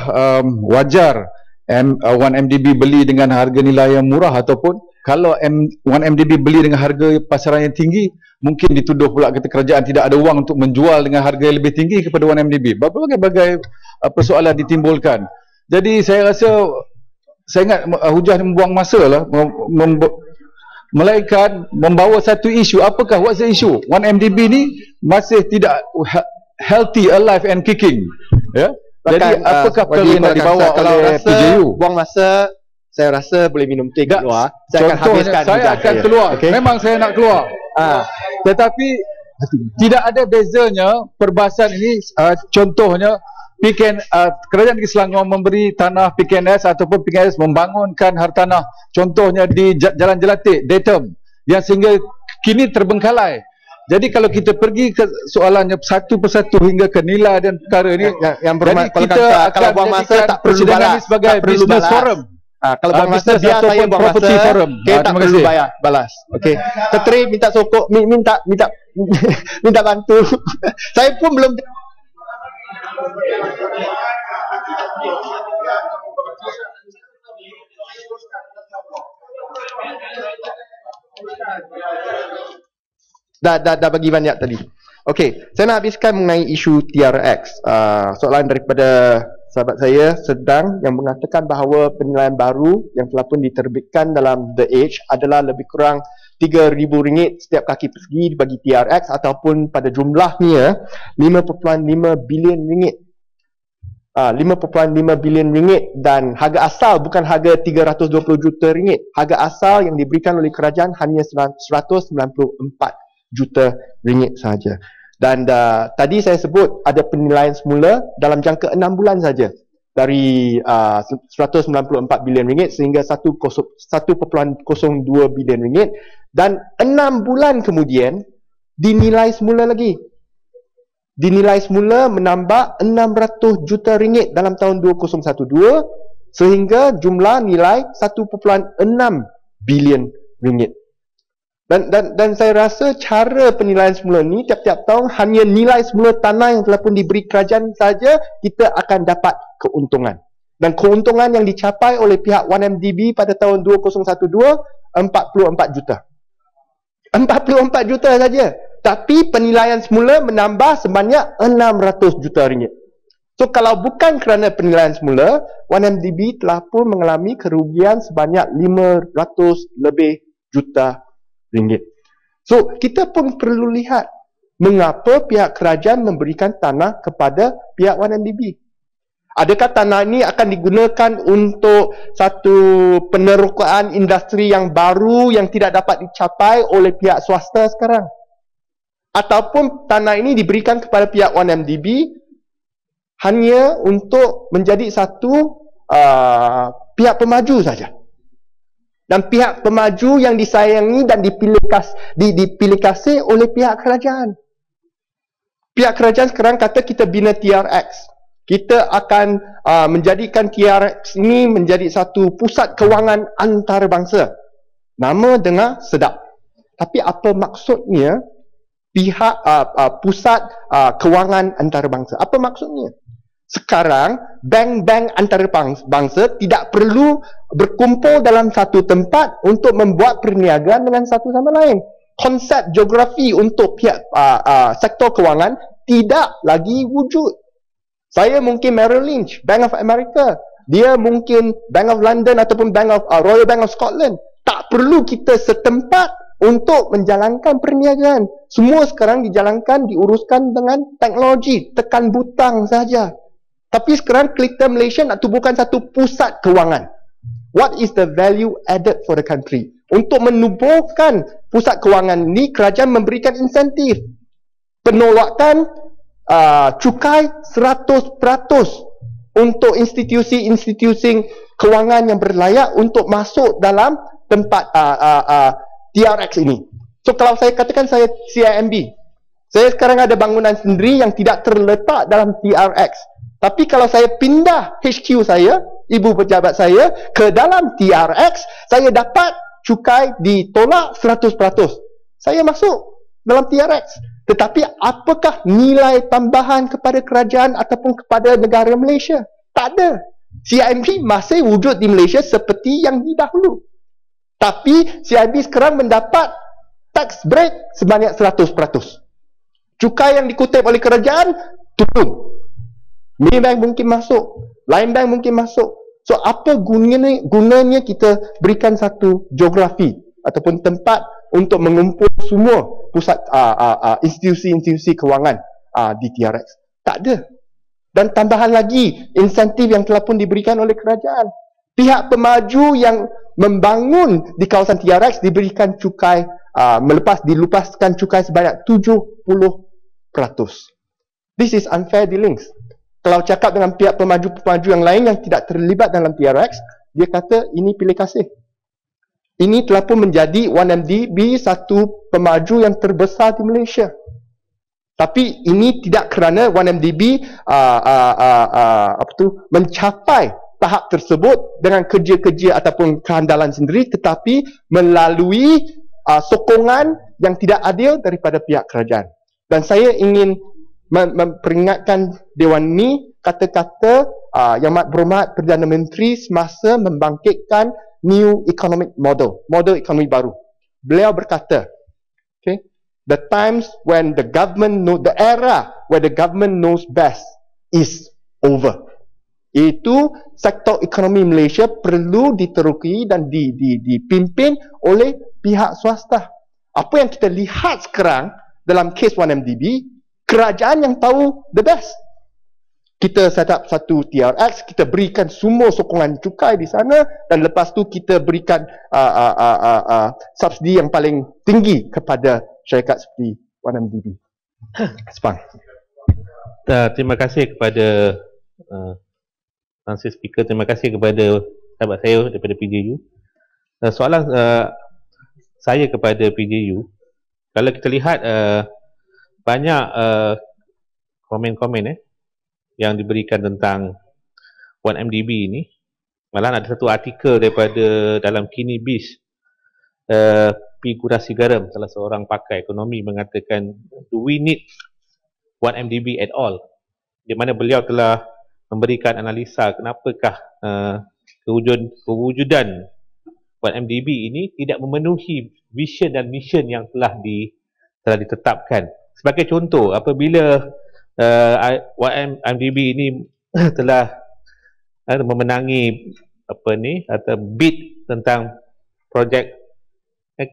wajar 1MDB beli dengan harga nilai yang murah, ataupun kalau 1MDB beli dengan harga pasaran yang tinggi, mungkin dituduh pula kata kerajaan tidak ada wang untuk menjual dengan harga yang lebih tinggi kepada 1MDB. Berbagai persoalan ditimbulkan. Jadi saya rasa, saya ingat hujah membuang masa lah, melainkan membawa satu isu. Apakah what's the issue? 1MDB ni masih tidak healthy, alive and kicking. Ya. Jadi apakah perkara yang nak dibawa oleh PJU? Buang masa, saya rasa boleh minum teh keluar. Saya akan habiskan. Saya akan keluar. Okay? Memang saya nak keluar. Tetapi Tidak ada bezanya perbahasan ini. Contohnya kerajaan Negeri Selangor memberi tanah PKNS ataupun PKNS membangunkan hartanah, contohnya di Jalan Jelatik, Datum, yang sehingga kini terbengkalai. Jadi kalau kita pergi ke soalannya satu persatu hingga ke nilai dan perkara ini, yang jadi kita akan kalau buang masa tak perlu balas, sebagai business forum. Kalau buang masa biar saya buang masa, forum. Okay, tak perlu balas. Okey. Teteri minta sokok, minta bantu. Saya pun belum. Dah bagi banyak tadi. Okey, saya nak habiskan mengenai isu TRX. Soalan daripada sahabat saya Sedang yang mengatakan bahawa penilaian baru yang telah pun diterbitkan dalam The Age adalah lebih kurang RM3,000 setiap kaki persegi bagi TRX, ataupun pada jumlahnya RM5.5 bilion. 5.5 bilion ringgit, dan harga asal bukan harga 320 juta ringgit. Harga asal yang diberikan oleh kerajaan hanya 194 juta ringgit sahaja. Dan tadi saya sebut ada penilaian semula dalam jangka 6 bulan saja, dari 194 bilion ringgit sehingga 1.02 bilion ringgit, dan 6 bulan kemudian dinilai semula lagi. Dinilai semula menambah 600 juta ringgit dalam tahun 2012 sehingga jumlah nilai 1.6 bilion ringgit. Dan saya rasa cara penilaian semula ni tiap-tiap tahun hanya nilai semula tanah yang telah pun diberi kerajaan saja, kita akan dapat keuntungan. Dan keuntungan yang dicapai oleh pihak 1MDB pada tahun 2012 44 juta. 44 juta saja. Tapi penilaian semula menambah sebanyak 600 juta ringgit. So kalau bukan kerana penilaian semula, 1MDB telah pun mengalami kerugian sebanyak 500 lebih juta ringgit. So kita pun perlu lihat mengapa pihak kerajaan memberikan tanah kepada pihak 1MDB. Adakah tanah ini akan digunakan untuk satu penerokaan industri yang baru yang tidak dapat dicapai oleh pihak swasta sekarang? Ataupun tanah ini diberikan kepada pihak 1MDB hanya untuk menjadi satu pihak pemaju saja. Dan pihak pemaju yang disayangi dan dipilih kasih oleh pihak kerajaan. Pihak kerajaan sekarang kata kita bina TRX. Kita akan menjadikan TRX ini menjadi satu pusat kewangan antarabangsa. Nama dengar sedap. Tapi apa maksudnya pihak pusat kewangan antarabangsa? Apa maksudnya? Sekarang bank-bank antarabangsa tidak perlu berkumpul dalam satu tempat untuk membuat perniagaan dengan satu sama lain. Konsep geografi untuk pihak sektor kewangan tidak lagi wujud. Saya mungkin Merrill Lynch, Bank of America. Dia mungkin Bank of London ataupun Royal Bank of Scotland. Tak perlu kita setempat untuk menjalankan perniagaan. Semua sekarang dijalankan, diuruskan dengan teknologi, tekan butang saja. Tapi sekarang kita Malaysia nak tubuhkan satu pusat kewangan. What is the value added for the country? Untuk menubuhkan pusat kewangan ini, kerajaan memberikan insentif. Penolakan cukai 100% untuk institusi-institusi kewangan yang berlayak untuk masuk dalam tempat TRX ini. So kalau saya katakan saya CIMB, saya sekarang ada bangunan sendiri yang tidak terletak dalam TRX. Tapi kalau saya pindah HQ saya, ibu pejabat saya ke dalam TRX, saya dapat cukai ditolak 100%. Saya masuk dalam TRX. Tetapi apakah nilai tambahan kepada kerajaan ataupun kepada negara Malaysia? Tak ada. CIMB masih wujud di Malaysia seperti yang didahulu. Tapi CIMB sekarang mendapat tax break sebanyak 100%. Cukai yang dikutip oleh kerajaan turun. Maybank mungkin masuk, lain bank mungkin masuk. So apa gunanya kita berikan satu geografi ataupun tempat untuk mengumpul semua pusat institusi-institusi kewangan di TRX? Tak ada. Dan tambahan lagi insentif yang telah pun diberikan oleh kerajaan. Pihak pemaju yang membangun di kawasan TRX diberikan cukai, dilupaskan cukai sebanyak 70%. This is unfair dealings. Kalau cakap dengan pihak pemaju-pemaju yang lain yang tidak terlibat dalam TRX, dia kata ini pilih kasih. Ini telah pun menjadi 1MDB satu pemaju yang terbesar di Malaysia. Tapi ini tidak kerana 1MDB mencapai tahap tersebut dengan kerja-kerja ataupun kehandalan sendiri, tetapi melalui sokongan yang tidak adil daripada pihak kerajaan. Dan saya ingin memperingatkan Dewan ini kata-kata Yang Amat Berhormat Perdana Menteri semasa membangkitkan new economic model ekonomi baru. Beliau berkata, okay, the times when the era where the government knows best is over. Itu sektor ekonomi Malaysia perlu diteroki dan dipimpin oleh pihak swasta. Apa yang kita lihat sekarang dalam kes 1MDB, kerajaan yang tahu the best. Kita set up satu TRX, kita berikan semua sokongan cukai di sana dan lepas tu kita berikan subsidi yang paling tinggi kepada syarikat seperti 1MDB. Sepang. Terima kasih kepada Speaker, terima kasih kepada sahabat saya daripada PJU. Soalan saya kepada PJU, kalau kita lihat banyak komen-komen yang diberikan tentang 1MDB ini, malah ada satu artikel daripada dalam Kini Biz, P. Gurasigaram, salah seorang pakar ekonomi, mengatakan, do we need 1MDB at all? Di mana beliau telah memberikan analisa kenapakah kewujudan 1MDB ini tidak memenuhi vision dan mission yang telah ditetapkan. Sebagai contoh, apabila 1MDB ini telah memenangi atau bid tentang projek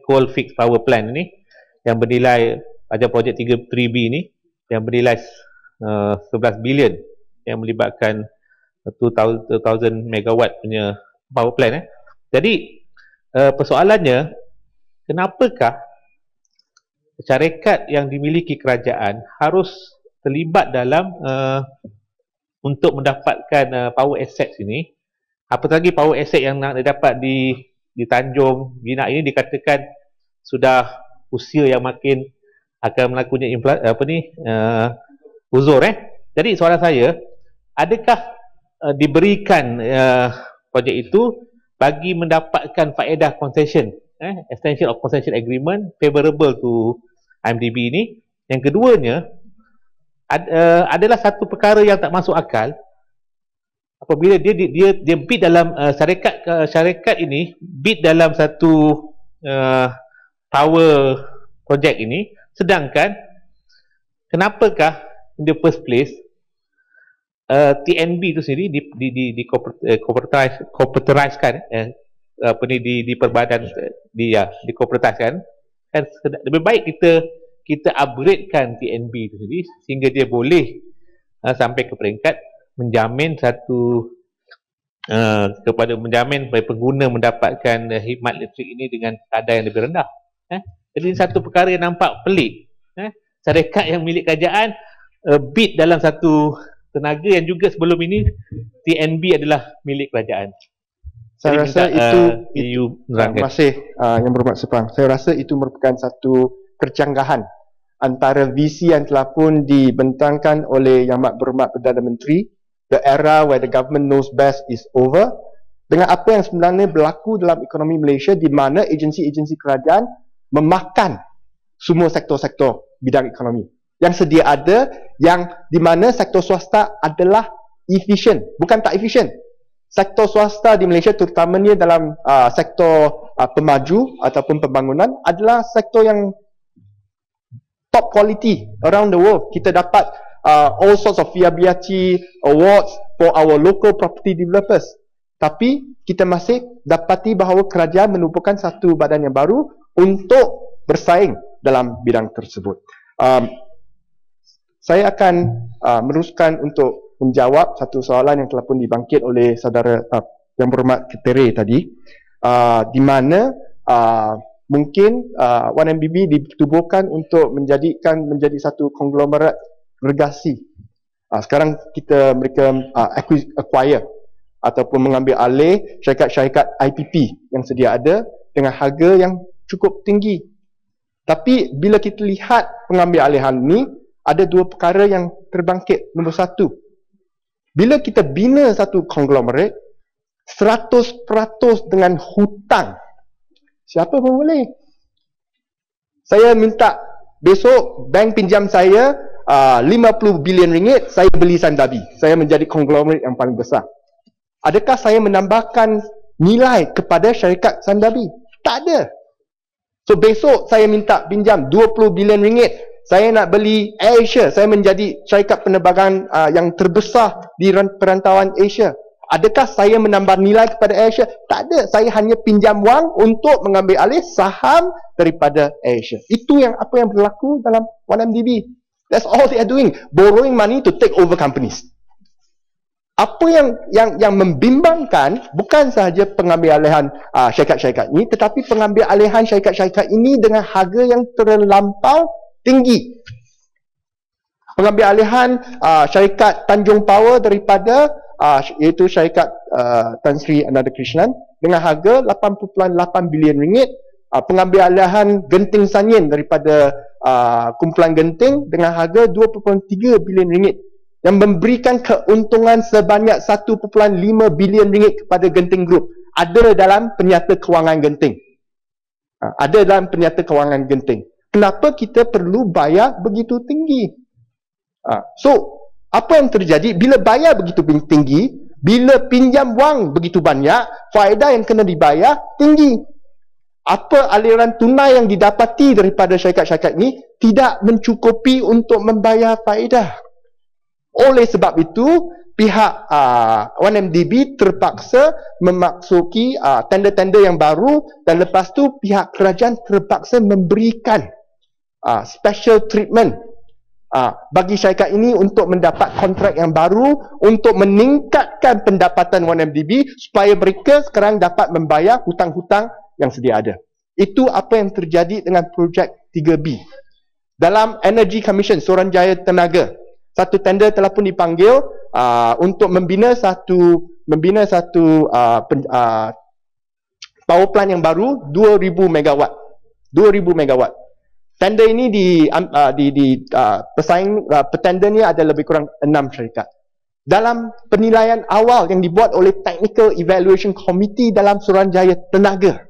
coal fixed power plant ini yang bernilai, ada projek 3B ini yang bernilai 11 bilion yang melibatkan 2000 megawatt punya power plant. Jadi persoalannya, kenapakah syarikat yang dimiliki kerajaan harus terlibat dalam untuk mendapatkan power assets ini? Apatah lagi power asset yang nak didapat di Tanjung Jinak ini dikatakan sudah usia yang makin akan melakukan uzur. Jadi soalan saya, adakah diberikan projek itu bagi mendapatkan faedah concession, extension of concession agreement favorable to IMDB ini? Yang keduanya, adalah satu perkara yang tak masuk akal apabila dia bid dalam syarikat ini bid dalam satu power project ini, sedangkan kenapakah in the first place TNB itu sendiri corporatize-kan, dicorporatize-kan. Lebih baik kita upgradekan TNB itu sendiri sehingga dia boleh sampai ke peringkat menjamin menjamin supaya pengguna mendapatkan khidmat elektrik ini dengan kadar yang lebih rendah. Jadi satu perkara yang nampak pelik. Syarikat yang milik kerajaan bid dalam satu tenaga yang juga sebelum ini TNB adalah milik kerajaan. Saya rasa itu terima kasih Yang Berhormat Sepang. Saya rasa itu merupakan satu kerjanggahan antara visi yang telah pun dibentangkan oleh Yang Amat Berhormat Perdana Menteri, the era where the government knows best is over, dengan apa yang sebenarnya berlaku dalam ekonomi Malaysia di mana agensi-agensi kerajaan memakan semua sektor-sektor bidang ekonomi yang sedia ada, yang di mana sektor swasta adalah efisien, bukan tak efisien. Sektor swasta di Malaysia terutamanya dalam sektor pemaju ataupun pembangunan adalah sektor yang top quality around the world. Kita dapat all sorts of viability awards for our local property developers. Tapi kita masih dapati bahawa kerajaan menubuhkan satu badan yang baru untuk bersaing dalam bidang tersebut. Saya akan meneruskan untuk menjawab satu soalan yang telah pun dibangkit oleh saudara Yang Berhormat Ketere tadi, di mana mungkin 1MDB ditubuhkan untuk menjadi satu konglomerat regasi. Sekarang mereka acquire ataupun mengambil alih syarikat-syarikat IPP yang sedia ada dengan harga yang cukup tinggi. Tapi bila kita lihat pengambil alihan ini, ada dua perkara yang terbangkit. Nombor satu, bila kita bina satu konglomerat 100% dengan hutang, siapa pun boleh. Saya minta besok bank pinjam saya 50 bilion ringgit, saya beli Sandabi. Saya menjadi konglomerat yang paling besar. Adakah saya menambahkan nilai kepada syarikat Sandabi? Tak ada. So besok saya minta pinjam 20 bilion ringgit, saya nak beli AirAsia, saya menjadi syarikat penerbangan yang terbesar di perantauan Asia. Adakah saya menambah nilai kepada AirAsia? Tak ada. Saya hanya pinjam wang untuk mengambil alih saham daripada AirAsia. Itu apa yang berlaku dalam 1MDB. That's all they are doing. Borrowing money to take over companies. Apa yang membimbangkan bukan sahaja pengambil alihan syarikat-syarikat ini, tetapi pengambil alihan syarikat-syarikat ini dengan harga yang terlampau tinggi. Pengambil alihan syarikat Tanjung Power daripada iaitu syarikat Tan Sri Ananda Krishnan dengan harga 8.8 bilion ringgit. Pengambil alihan Genting Sanyin daripada kumpulan Genting dengan harga 2.3 bilion ringgit, yang memberikan keuntungan sebanyak 1.5 bilion ringgit kepada Genting Group. Ada dalam penyata kewangan Genting. Ada dalam penyata kewangan Genting. Kenapa kita perlu bayar begitu tinggi? So, apa yang terjadi bila bayar begitu tinggi, bila pinjam wang begitu banyak, faedah yang kena dibayar tinggi. Apa aliran tunai yang didapati daripada syarikat-syarikat ini tidak mencukupi untuk membayar faedah. Oleh sebab itu, pihak 1MDB terpaksa memasuki tender-tender yang baru, dan lepas tu pihak kerajaan terpaksa memberikan special treatment bagi syarikat ini untuk mendapat kontrak yang baru untuk meningkatkan pendapatan 1MDB supaya mereka sekarang dapat membayar hutang-hutang yang sedia ada. Itu apa yang terjadi dengan projek 3B. Dalam Energy Commission Suruhanjaya Tenaga, satu tender telah pun dipanggil untuk membina satu power plant yang baru 2000 megawatt. 2000 megawatt. Tender ini petendernya ada lebih kurang 6 syarikat. Dalam penilaian awal yang dibuat oleh Technical Evaluation Committee dalam Suruhanjaya Tenaga,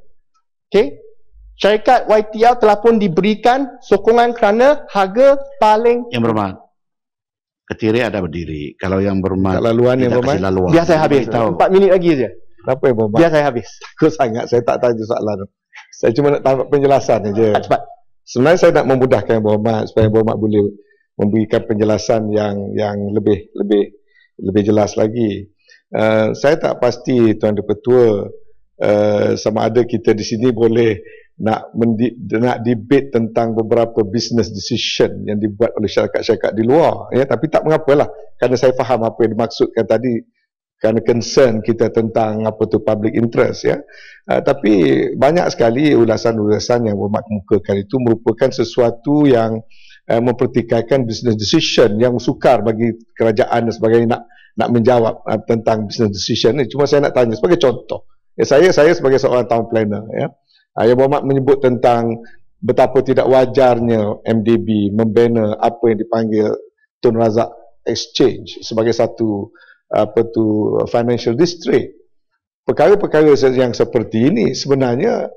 syarikat YTL telah pun diberikan sokongan kerana harga paling. Yang Berhormat Ketere ada berdiri. Kalau yang Berhormat laluan yang Berhormat, biar saya habis. 4 minit lagi saja. Kenapa yang Berhormat? Biar saya habis. Takut sangat saya tak tanya soalan. Saya cuma nak tahu penjelasan saja. Cepat. Sebenarnya saya nak memudahkan yang Berhormat supaya yang Berhormat boleh memberikan penjelasan yang lebih jelas lagi. Saya tak pasti Tuan Dipertua sama ada kita di sini boleh nak debate tentang beberapa business decision yang dibuat oleh syarikat-syarikat di luar, ya, tapi tak mengapalah, kerana saya faham apa yang dimaksudkan tadi, kerana concern kita tentang apa tu public interest, ya. Tapi banyak sekali ulasan-ulasan yang Berhormat kemukakan itu merupakan sesuatu yang mempertikaikan business decision yang sukar bagi kerajaan dan sebagainya nak menjawab tentang business decision ni. Cuma saya nak tanya sebagai contoh, ya, saya sebagai seorang town planner, ya, Yang Berhormat menyebut tentang betapa tidak wajarnya MDB membina apa yang dipanggil Tun Razak Exchange sebagai satu financial district. Perkara-perkara yang seperti ini sebenarnya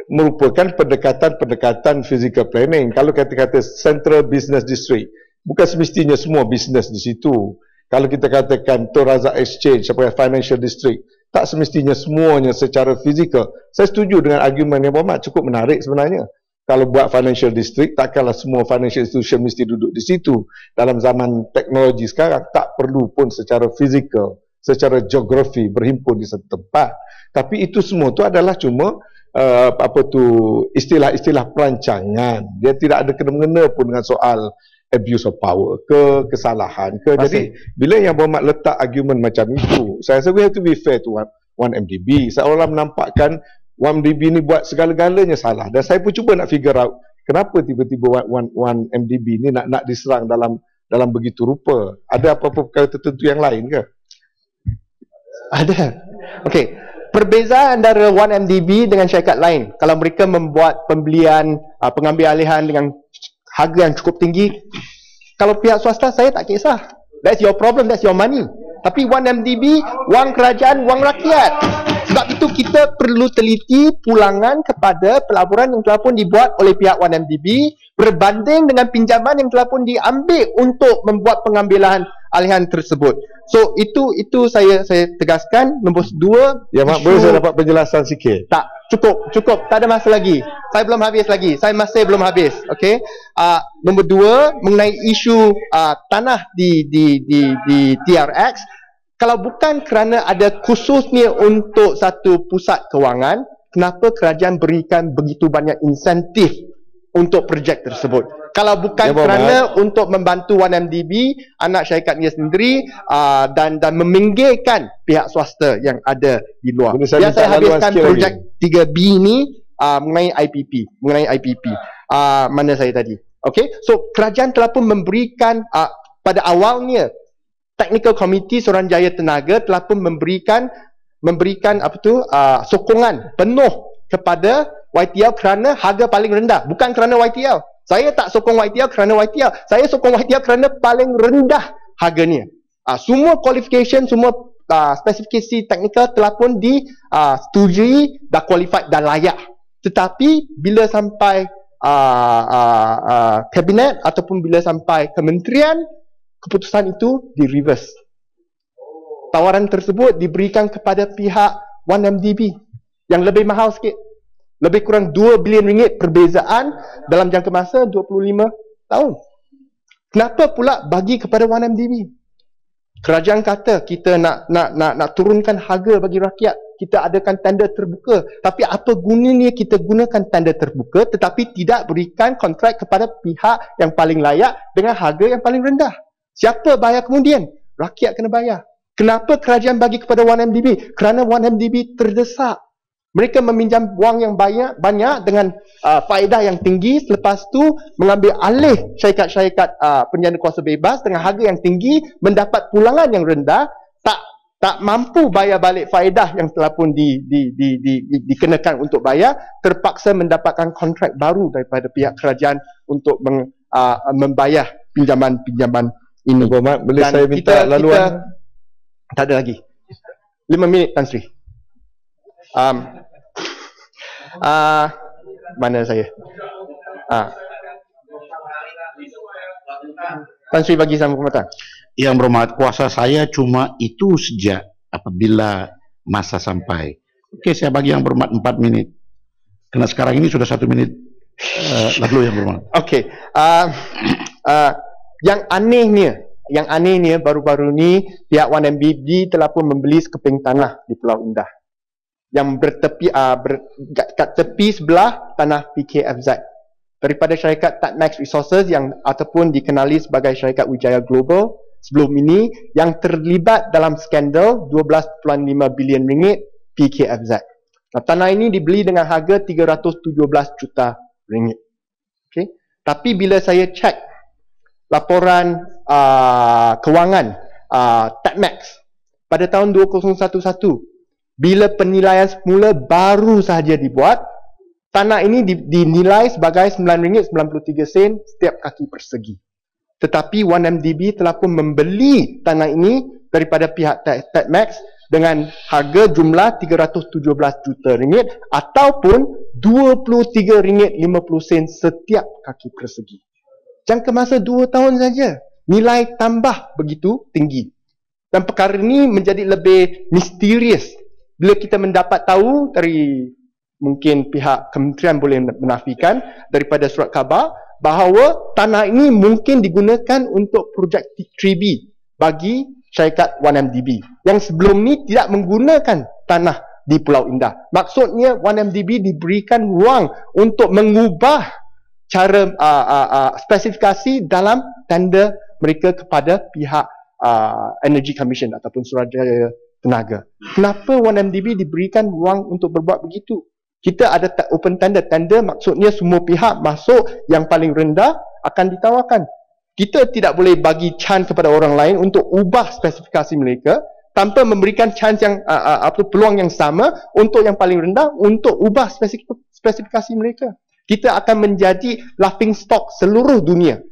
merupakan pendekatan physical planning. Kalau kata-kata Central Business District, bukan semestinya semua bisnes di situ. Kalau kita katakan Tun Razak Exchange sebagai financial district, tak semestinya semuanya secara fizikal. Saya setuju dengan argumen yang Berhormat, cukup menarik sebenarnya. Kalau buat financial district, takkanlah semua financial institution mesti duduk di situ. Dalam zaman teknologi sekarang, tak perlu pun secara fizikal, secara geografi berhimpun di satu tempat. Tapi itu semua tu adalah cuma istilah-istilah perancangan. Dia tidak ada kena-mengena pun dengan soal abuse of power kesalahan ke. Jadi bila yang Berhormat letak argument macam itu, saya rasa we have to be fair to 1MDB. Seolah menampakkan 1MDB ni buat segala-galanya salah. Dan saya pun cuba nak figure out kenapa tiba-tiba 1MDB ni nak diserang dalam begitu rupa. Ada apa-apa perkara tertentu yang lain ke? Ada. Okey. Perbezaan antara 1MDB dengan syarikat lain, kalau mereka membuat pembelian pengambilalihan dengan harga yang cukup tinggi, kalau pihak swasta saya tak kisah. That's your problem, that's your money. Tapi 1MDB, wang kerajaan, wang rakyat. Sebab itu kita perlu teliti pulangan kepada pelaburan yang telah pun dibuat oleh pihak 1MDB berbanding dengan pinjaman yang telah pun diambil untuk membuat pengambilan alihan tersebut. So itu saya tegaskan. Nombor 2, ya mak, boleh saya dapat penjelasan sikit? Tak, cukup, tak ada masa lagi. Saya belum habis lagi. Saya masih belum habis. Okey. Nombor 2, mengenai isu tanah di TRX, kalau bukan kerana ada khususnya untuk satu pusat kewangan, kenapa kerajaan berikan begitu banyak insentif untuk projek tersebut? Kalau bukan kerana untuk membantu 1MDB, anak syarikatnya sendiri dan meminggirkan pihak swasta yang ada di luar. Biar saya habiskan projek 3B ni mengenai IPP. Mana saya tadi? Okay, so kerajaan telah pun memberikan pada awalnya Technical Committee Suruhanjaya Tenaga telah pun memberikan sokongan penuh kepada YTL kerana harga paling rendah, bukan kerana YTL. Saya tak sokong YTL kerana YTL. Saya sokong YTL kerana paling rendah harganya. Semua qualification, semua spesifikasi teknikal telah pun disetujui, dah qualified, dah layak. Tetapi bila sampai kabinet ataupun bila sampai kementerian, keputusan itu di reverse. Tawaran tersebut diberikan kepada pihak 1MDB yang lebih mahal sikit. Lebih kurang 2 bilion ringgit perbezaan dalam jangka masa 25 tahun. Kenapa pula bagi kepada 1MDB? Kerajaan kata kita nak turunkan harga bagi rakyat. Kita adakan tender terbuka. Tapi apa gunanya kita gunakan tender terbuka tetapi tidak berikan kontrak kepada pihak yang paling layak dengan harga yang paling rendah? Siapa bayar kemudian? Rakyat kena bayar. Kenapa kerajaan bagi kepada 1MDB? Kerana 1MDB terdesak. Mereka meminjam wang yang banyak dengan faedah yang tinggi, selepas tu mengambil alih syarikat-syarikat penjana kuasa bebas dengan harga yang tinggi, mendapat pulangan yang rendah, tak mampu bayar balik faedah yang telah pun dikenakan untuk bayar, terpaksa mendapatkan kontrak baru daripada pihak kerajaan untuk membayar pinjaman-pinjaman ini. Boleh dan saya minta laluan? Tak ada lagi. 5 minit, Tan Sri. Mana saya? Tan Sri bagi sama penguatan. Yang berhormat, kuasa saya cuma itu sejak apabila masa sampai. Okey, saya bagi yang berhormat 4 minit. Karena sekarang ini sudah 1 minit. Lalu yang berhormat. Okey. Yang anehnya baru-baru ni pihak 1MDB telah pun membeli sekeping tanah di Pulau Indah yang bertepi kat tepi sebelah tanah PKFZ daripada syarikat Tatmax Resources yang ataupun dikenali sebagai syarikat Wijaya Global sebelum ini yang terlibat dalam skandal 12.5 bilion ringgit PKFZ. Tanah ini dibeli dengan harga 317 juta ringgit. Okay. Tapi bila saya cek laporan kewangan Tatmax pada tahun 2011, bila penilaian semula baru sahaja dibuat, tanah ini dinilai sebagai RM9.93 setiap kaki persegi. Tetapi 1MDB telah pun membeli tanah ini daripada pihak Tatmax dengan harga jumlah 317 juta ringgit ataupun RM23.50 setiap kaki persegi. Jangka masa 2 tahun saja, nilai tambah begitu tinggi. Dan perkara ini menjadi lebih misterius bila kita mendapat tahu dari mungkin pihak kementerian boleh menafikan daripada surat khabar bahawa tanah ini mungkin digunakan untuk projek 3B bagi syarikat 1MDB yang sebelum ni tidak menggunakan tanah di Pulau Indah. Maksudnya 1MDB diberikan ruang untuk mengubah cara spesifikasi dalam tender mereka kepada pihak Energy Commission ataupun Suruhanjaya tenaga. Kenapa 1MDB diberikan ruang untuk berbuat begitu? Kita ada open tender. Tender maksudnya semua pihak masuk, yang paling rendah akan ditawarkan. Kita tidak boleh bagi chance kepada orang lain untuk ubah spesifikasi mereka tanpa memberikan chance yang peluang yang sama untuk yang paling rendah untuk ubah spesifikasi mereka. Kita akan menjadi laughing stock seluruh dunia.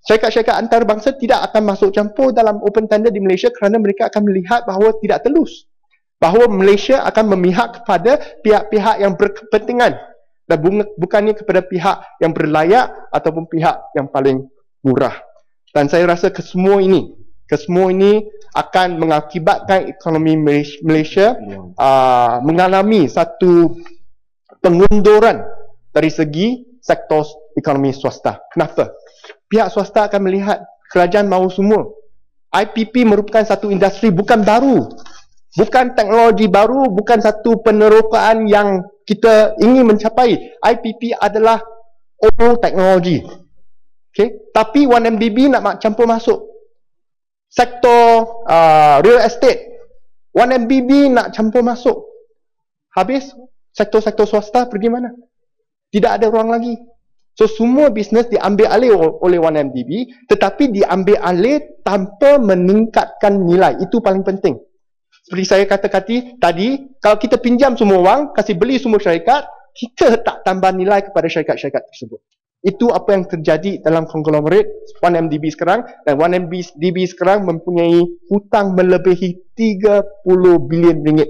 Syarikat-syarikat antarabangsa tidak akan masuk campur dalam open tender di Malaysia kerana mereka akan melihat bahawa tidak telus. Bahawa Malaysia akan memihak kepada pihak-pihak yang berkepentingan dan bukannya kepada pihak yang berlayak ataupun pihak yang paling murah. Dan saya rasa kesemua ini akan mengakibatkan ekonomi Malaysia mengalami satu pengunduran dari segi sektor ekonomi swasta. Kenapa? Pihak swasta akan melihat kerajaan mahu semua. IPP merupakan satu industri bukan baru. Bukan teknologi baru, bukan satu penerokaan yang kita ingin mencapai. IPP adalah old teknologi. Okay? Tapi 1MDB nak campur masuk. Sektor real estate, 1MDB nak campur masuk. Habis, sektor-sektor swasta pergi mana? Tidak ada ruang lagi. So, semua bisnes diambil alih oleh 1MDB, tetapi diambil alih tanpa meningkatkan nilai. Itu paling penting. Seperti saya kata tadi, kalau kita pinjam semua wang, kasih beli semua syarikat, kita tak tambah nilai kepada syarikat-syarikat tersebut. Itu apa yang terjadi dalam konglomerat 1MDB sekarang, dan 1MDB sekarang mempunyai hutang melebihi 30 bilion ringgit.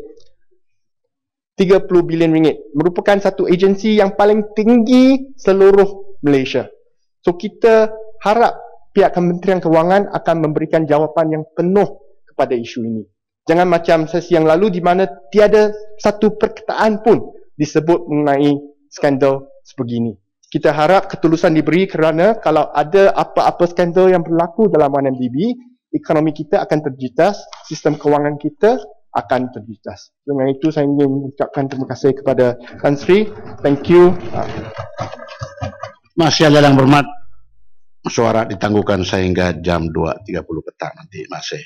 30 bilion ringgit. Merupakan satu agensi yang paling tinggi seluruh Malaysia. So kita harap pihak Kementerian Kewangan akan memberikan jawapan yang penuh kepada isu ini. Jangan macam sesi yang lalu di mana tiada satu perkataan pun disebut mengenai skandal sebegini. Kita harap ketulusan diberi kerana kalau ada apa-apa skandal yang berlaku dalam 1MDB, ekonomi kita akan terjejas, sistem kewangan kita akan terjejas. Dengan itu saya ingin mengucapkan terima kasih kepada Tan Sri. Thank you. Masih ada yang berhormat, suara ditangguhkan sehingga jam 2.30 petang nanti masih.